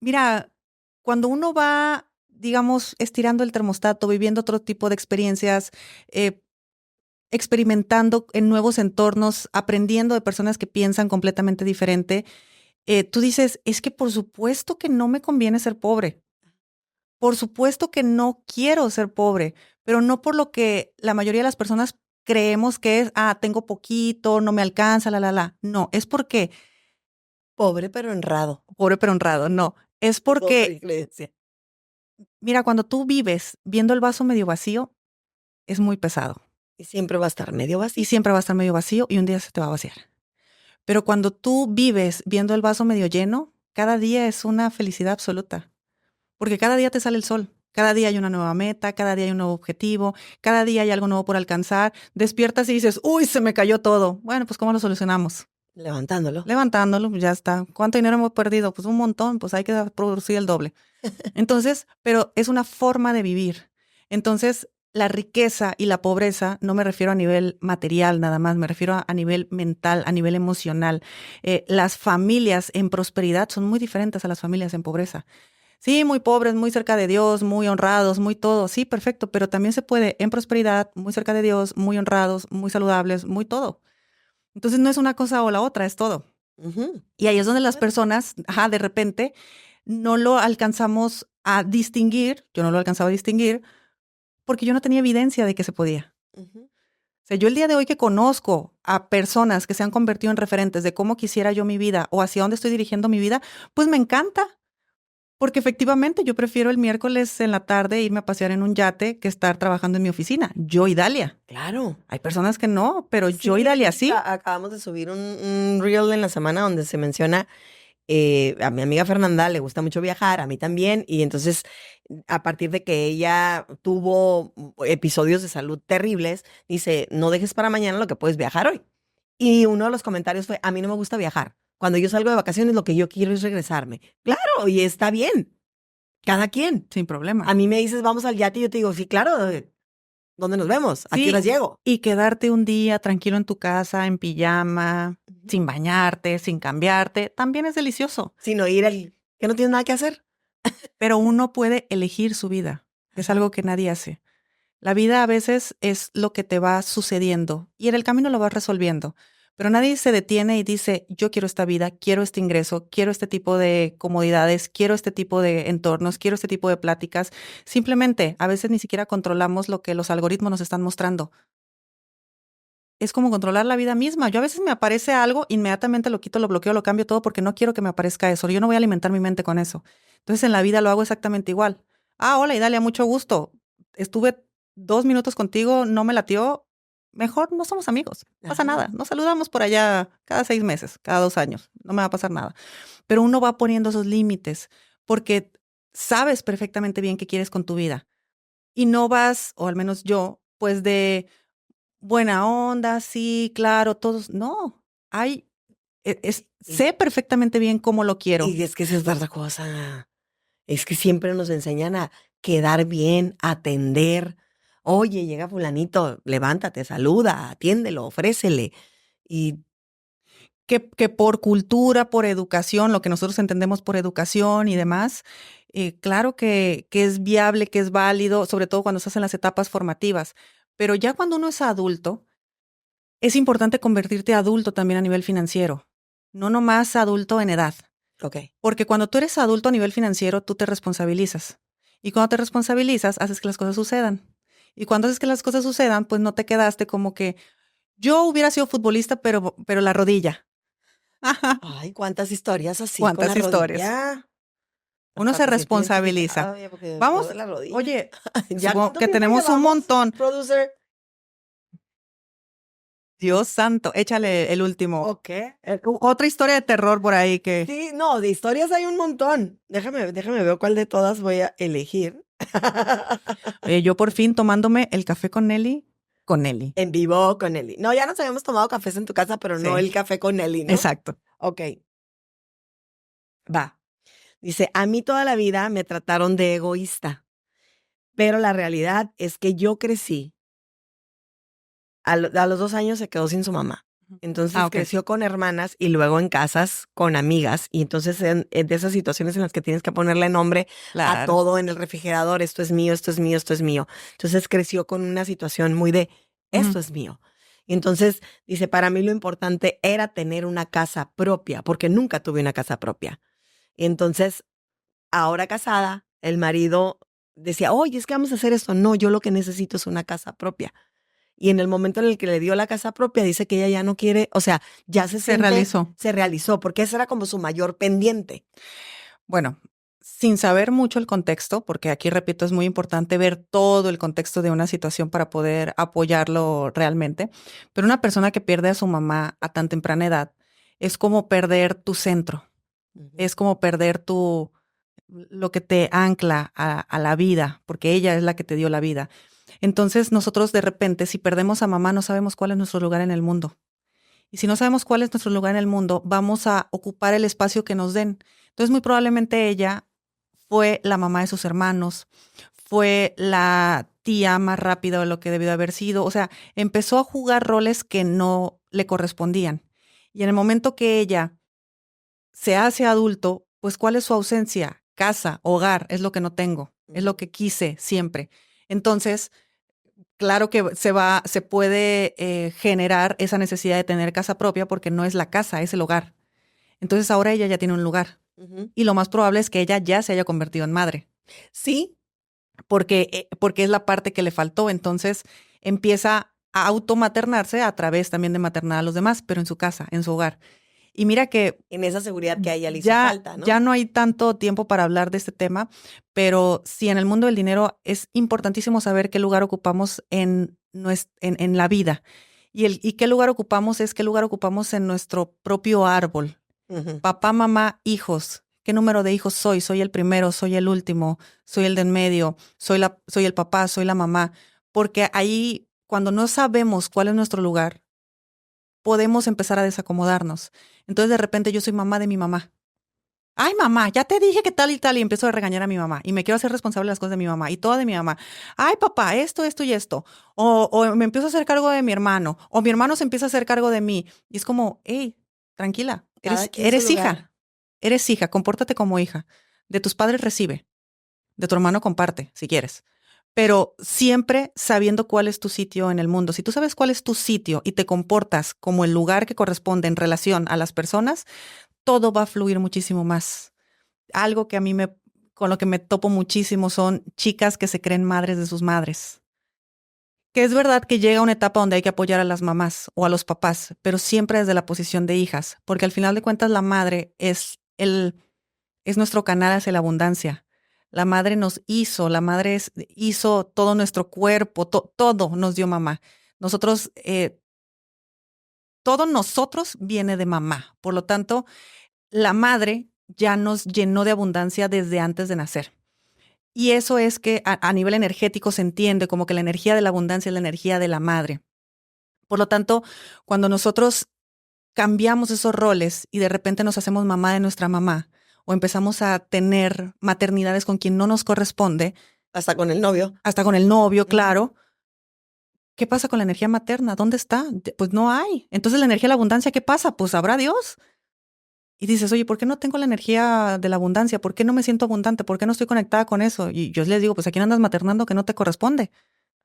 mira, cuando uno va, digamos, estirando el termostato, viviendo otro tipo de experiencias, experimentando en nuevos entornos, aprendiendo de personas que piensan completamente diferente, tú dices, es que por supuesto que no me conviene ser pobre. Por supuesto que no quiero ser pobre, pero no por lo que la mayoría de las personas creemos que es, tengo poquito, no me alcanza, la. No, es porque, Pobre pero honrado. pobre pero honrado, no. Es Otra porque, iglesia. mira, cuando tú vives viendo el vaso medio vacío, es muy pesado. Y siempre va a estar medio Y vacío. siempre va a estar medio vacío y un día se te va a vaciar. Pero cuando tú vives viendo el vaso medio lleno, cada día es una felicidad absoluta. Porque cada día te sale el sol, cada día hay una nueva meta, cada día hay un nuevo objetivo, cada día hay algo nuevo por alcanzar. Despiertas y dices, uy, se me cayó todo. Bueno, pues ¿cómo lo solucionamos? Levantándolo. Levantándolo, ya está. ¿Cuánto dinero hemos perdido? Pues un montón, pues hay que producir el doble. Entonces, pero es una forma de vivir. Entonces, la riqueza y la pobreza, no me refiero a nivel material nada más, me refiero a nivel mental, a nivel emocional. Las familias en prosperidad son muy diferentes a las familias en pobreza. Sí, muy pobres, muy cerca de Dios, muy honrados, muy todo. Sí, perfecto, pero también se puede en prosperidad, muy cerca de Dios, muy honrados, muy saludables, muy todo. Entonces no es una cosa o la otra, es todo. Ujú. Y ahí es donde las Claro. personas, de repente, no lo alcanzamos a distinguir, yo no lo alcanzaba a distinguir, porque yo no tenía evidencia de que se podía. Ujú. O sea, yo el día de hoy que conozco a personas que se han convertido en referentes de cómo quisiera yo mi vida o hacia dónde estoy dirigiendo mi vida, pues me encanta. Porque efectivamente yo prefiero el miércoles en la tarde irme a pasear en un yate que estar trabajando en mi oficina. Yo y Dalia. Claro. Hay personas que no, pero yo y Sí, Dalia sí. Acabamos de subir un reel en la semana donde se menciona, a mi amiga Fernanda le gusta mucho viajar, a mí también, y entonces a partir de que ella tuvo episodios de salud terribles, dice, no dejes para mañana lo que puedes viajar hoy. Y uno de los comentarios fue, a mí no me gusta viajar. Cuando yo salgo de vacaciones lo que yo quiero es regresarme. Claro, y está bien. Cada quien. Sin problema. A mí me dices, vamos al yate y yo te digo, sí, claro, ¿Dónde nos vemos? ¿A qué Sí, horas llego? y quedarte un día tranquilo en tu casa, en pijama, sin bañarte, sin cambiarte, también es delicioso. Sino ir al que no tienes nada que hacer. Pero uno puede elegir su vida. Es Ajá. algo que nadie hace. La vida a veces es lo que te va sucediendo y en el camino lo vas resolviendo. Pero nadie se detiene y dice, yo quiero esta vida, quiero este ingreso, quiero este tipo de comodidades, quiero este tipo de entornos, quiero este tipo de pláticas. Simplemente, a veces ni siquiera controlamos lo que los algoritmos nos están mostrando. Es como controlar la vida misma. Yo a veces me aparece algo, inmediatamente lo quito, lo bloqueo, lo cambio todo porque no quiero que me aparezca eso. Yo no voy a alimentar mi mente con eso. Entonces en la vida lo hago exactamente igual. Ah, hola Idalia, mucho gusto. Estuve 2 minutos contigo, no me latió. Mejor no somos amigos. No pasa Ajá. nada. Nos saludamos por allá cada 6 meses, cada 2 años. No me va a pasar nada. Pero uno va poniendo esos límites porque sabes perfectamente bien qué quieres con tu vida. Y no vas, o al menos yo, pues de buena onda, sí, claro, todos. No, hay, Y, sé perfectamente bien cómo lo quiero. y es que esa es otra cosa. Es que siempre nos enseñan a quedar bien, a atender. Oye, llega fulanito, levántate, saluda, atiéndelo, ofrécele. Y Que por cultura, por educación, lo que nosotros entendemos por educación y demás, claro que es viable, que es válido, sobre todo cuando estás en las etapas formativas. Pero ya cuando uno es adulto, es importante convertirte adulto también a nivel financiero, no nomás adulto en edad. ok. Porque cuando tú eres adulto a nivel financiero, tú te responsabilizas. Y cuando te responsabilizas, haces que las cosas sucedan. Y cuando haces que las cosas sucedan, pues no te quedaste como que yo hubiera sido futbolista, pero la rodilla. Ajá. Ay, cuántas historias así con la ¿Cuántas historias? rodilla. Uno se Hasta me siento responsabiliza. identificada, oye, porque me Vamos, de la rodilla. oye, ¿Ya supongo cuánto que tiempo tenemos un llevamos, montón. producer? Dios santo, échale el último. Ok. Otra historia de terror por ahí que Sí, no, de historias hay un montón. Déjame ver cuál de todas voy a elegir. yo por fin tomándome el café con Nelly, con Nelly. En vivo con Nelly. No, ya nos habíamos tomado cafés en tu casa, pero no Sí. el café con Nelly, ¿no? Exacto. Ok, va. Dice, a mí toda la vida me trataron de egoísta, pero la realidad es que yo crecí. A los 2 años se quedó sin su mamá. Entonces Ah, ok. creció con hermanas y luego en casas con amigas. Y entonces en de esas situaciones en las que tienes que ponerle nombre a Claro. todo en el refrigerador, esto es mío, esto es mío, esto es mío. Entonces creció con una situación muy de, esto es mío. Y entonces dice, para mí lo importante era tener una casa propia, porque nunca tuve una casa propia. Y entonces, ahora casada, el marido decía, oye, es que vamos a hacer esto. No, yo lo que necesito es una casa propia. Y en el momento en el que le dio la casa propia, dice que ella ya no quiere, o sea, ya Se realizó. se realizó, porque esa era como su mayor pendiente. Bueno, sin saber mucho el contexto, porque aquí repito, es muy importante ver todo el contexto de una situación para poder apoyarlo realmente, pero una persona que pierde a su mamá a tan temprana edad es como perder tu centro, es como perder lo que te ancla a la vida, porque ella es la que te dio la vida. Entonces nosotros de repente, si perdemos a mamá, no sabemos cuál es nuestro lugar en el mundo. Y si no sabemos cuál es nuestro lugar en el mundo, vamos a ocupar el espacio que nos den. Entonces, muy probablemente ella fue la mamá de sus hermanos, fue la tía más rápida de lo que debió haber sido. O sea, empezó a jugar roles que no le correspondían. Y en el momento que ella se hace adulto, pues ¿cuál es su ausencia? Casa, hogar, es lo que no tengo, es lo que quise siempre. Entonces, claro que se puede generar esa necesidad de tener casa propia porque no es la casa, es el hogar. Entonces ahora ella ya tiene un lugar Ujú. y lo más probable es que ella ya se haya convertido en madre Sí, porque es la parte que le faltó. Entonces empieza a automaternarse a través también de maternar a los demás, pero en su casa, en su hogar. Y mira que en esa seguridad que a ella le hizo falta, ¿no? ya no hay tanto tiempo para hablar de este tema, pero sí, en el mundo del dinero es importantísimo saber qué lugar ocupamos en la vida. Y qué lugar ocupamos es qué lugar ocupamos en nuestro propio árbol. Ujú. Papá, mamá, hijos. ¿Qué número de hijos soy? ¿Soy el primero? ¿Soy el último? ¿Soy el de en medio? ¿Soy el papá? ¿Soy la mamá? Porque ahí, cuando no sabemos cuál es nuestro lugar, podemos empezar a desacomodarnos. Entonces, de repente, yo soy mamá de mi mamá. Ay, mamá, ya te dije que tal y tal, y empiezo a regañar a mi mamá y me quiero hacer responsable de las cosas de mi mamá y todo de mi mamá. Ay, papá, esto y esto. O me empiezo a hacer cargo de mi hermano, o mi hermano se empieza a hacer cargo de mí. Y es como, hey, tranquila, Cada quien eres su lugar. hija, eres hija, compórtate como hija. De tus padres recibe, de tu hermano comparte, si quieres. Pero siempre sabiendo cuál es tu sitio en el mundo. Si tú sabes cuál es tu sitio y te comportas como el lugar que corresponde en relación a las personas, todo va a fluir muchísimo más. Algo que a mí con lo que me topo muchísimo son chicas que se creen madres de sus madres. Que es verdad que llega una etapa donde hay que apoyar a las mamás o a los papás, pero siempre desde la posición de hijas, porque al final de cuentas la madre es nuestro canal hacia la abundancia. La madre nos hizo, hizo todo nuestro cuerpo, todo nos dio mamá. Todo nosotros viene de mamá. Por lo tanto, la madre ya nos llenó de abundancia desde antes de nacer. Y eso es que a nivel energético se entiende como que la energía de la abundancia es la energía de la madre. Por lo tanto, cuando nosotros cambiamos esos roles y de repente nos hacemos mamá de nuestra mamá o empezamos a tener maternidades con quien no nos corresponde, Hasta con el novio. hasta con el novio, claro, ¿qué pasa con la energía materna? ¿Dónde está? Pues no hay. Entonces la energía de la abundancia, ¿qué pasa? Pues sabrá Dios. Y dices, oye, ¿por qué no tengo la energía de la abundancia? ¿Por qué no me siento abundante? ¿Por qué no estoy conectada con eso? Y yo les digo, pues ¿a quién andas maternando que no te corresponde?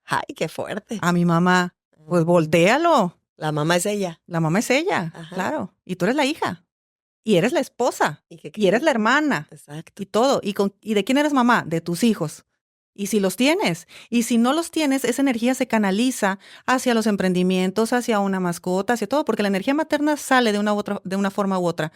Ay, qué fuerte. A mi mamá. Pues voltéalo. La mamá es ella. La mamá es ella, Ajá. claro. Y tú eres la hija. Y eres la esposa. Y Y eres la hermana. Exacto. Y todo. ¿Y de quién eres mamá? De tus hijos. Y si los tienes. Y si no los tienes, esa energía se canaliza hacia los emprendimientos, hacia una mascota, hacia todo, porque la energía materna sale de una forma u otra.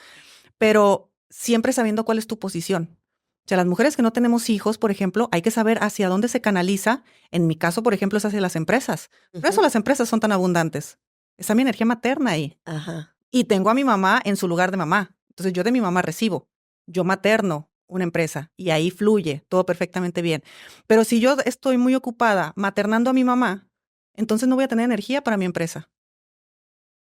Pero siempre sabiendo cuál es tu posición. O sea, las mujeres que no tenemos hijos, por ejemplo, hay que saber hacia dónde se canaliza. En mi caso, por ejemplo, es hacia las empresas. Por eso las empresas son tan abundantes. Está mi energía materna ahí. Ajá. Y tengo a mi mamá en su lugar de mamá. Entonces yo de mi mamá recibo. Yo materno una empresa y ahí fluye todo perfectamente bien. Pero si yo estoy muy ocupada maternando a mi mamá, entonces no voy a tener energía para mi empresa.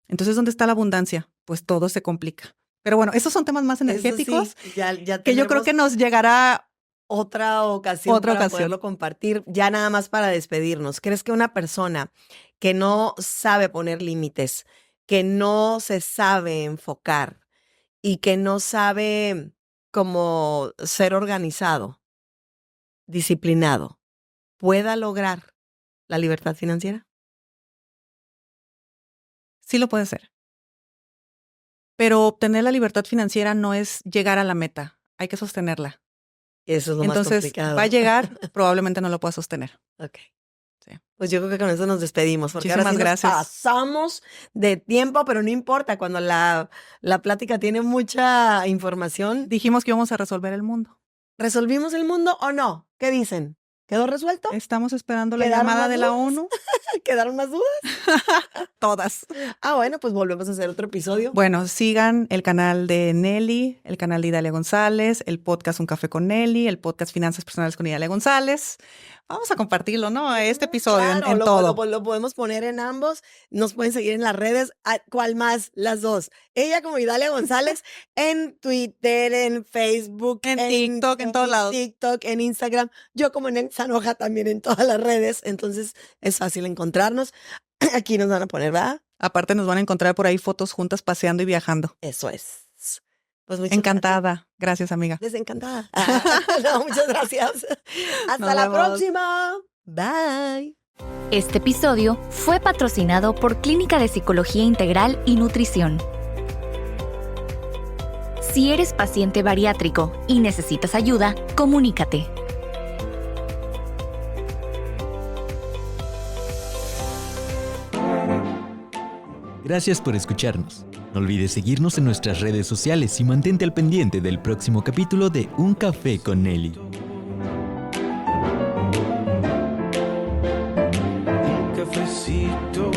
Entonces, ¿dónde está la abundancia? Pues todo se complica. Pero bueno, esos son temas más energéticos Eso sí, ya que yo creo que nos llegará otra ocasión Otra para ocasión. poderlo compartir. Ya nada más para despedirnos. ¿Crees que una persona que no sabe poner límites, que no se sabe enfocar y que no sabe cómo ser organizado, disciplinado, pueda lograr la libertad financiera? sí lo puede hacer. Pero obtener la libertad financiera no es llegar a la meta, hay que sostenerla. Eso es lo más Entonces, complicado. va a llegar, probablemente no lo pueda sostener. Ok. Sí. Pues yo creo que con eso nos despedimos. Porque Muchísimas ahora sí gracias. nos pasamos de tiempo, pero no importa. Cuando la plática tiene mucha información, Dijimos que íbamos a resolver el mundo. ¿resolvimos el mundo o no? ¿Qué dicen? ¿Quedó resuelto? Estamos esperando la ¿Quedaron llamada más de la dudas? ONU. ¿Quedaron más dudas? Todas. Ah, bueno, pues volvemos a hacer otro episodio. Bueno, sigan el canal de Nelly, el canal de Idalia González, el podcast Un Café con Nelly, el podcast Finanzas Personales con Idalia González. Vamos a compartirlo, ¿no? Este episodio Claro, en todo. lo podemos poner en ambos. Nos pueden seguir en las redes. ¿Cuál más? Las dos. Ella como Idalia González en Twitter, en Facebook, En TikTok, en todos lados. TikTok, en Instagram. Yo como Nelly Sanoja también en todas las redes. Entonces es fácil encontrarnos. Aquí nos van a poner, ¿verdad? Aparte nos van a encontrar por ahí fotos juntas paseando y viajando. Eso es. Pues muchas Encantada. Gracias, amiga. gracias. Desencantada. No, muchas gracias. Hasta Nos la vemos. próxima. Bye. Este episodio fue patrocinado por Clínica de Psicología Integral y Nutrición. Si eres paciente bariátrico y necesitas ayuda, comunícate. Gracias por escucharnos. No olvides seguirnos en nuestras redes sociales y mantente al pendiente del próximo capítulo de Un Café con Nelly. Cafecito.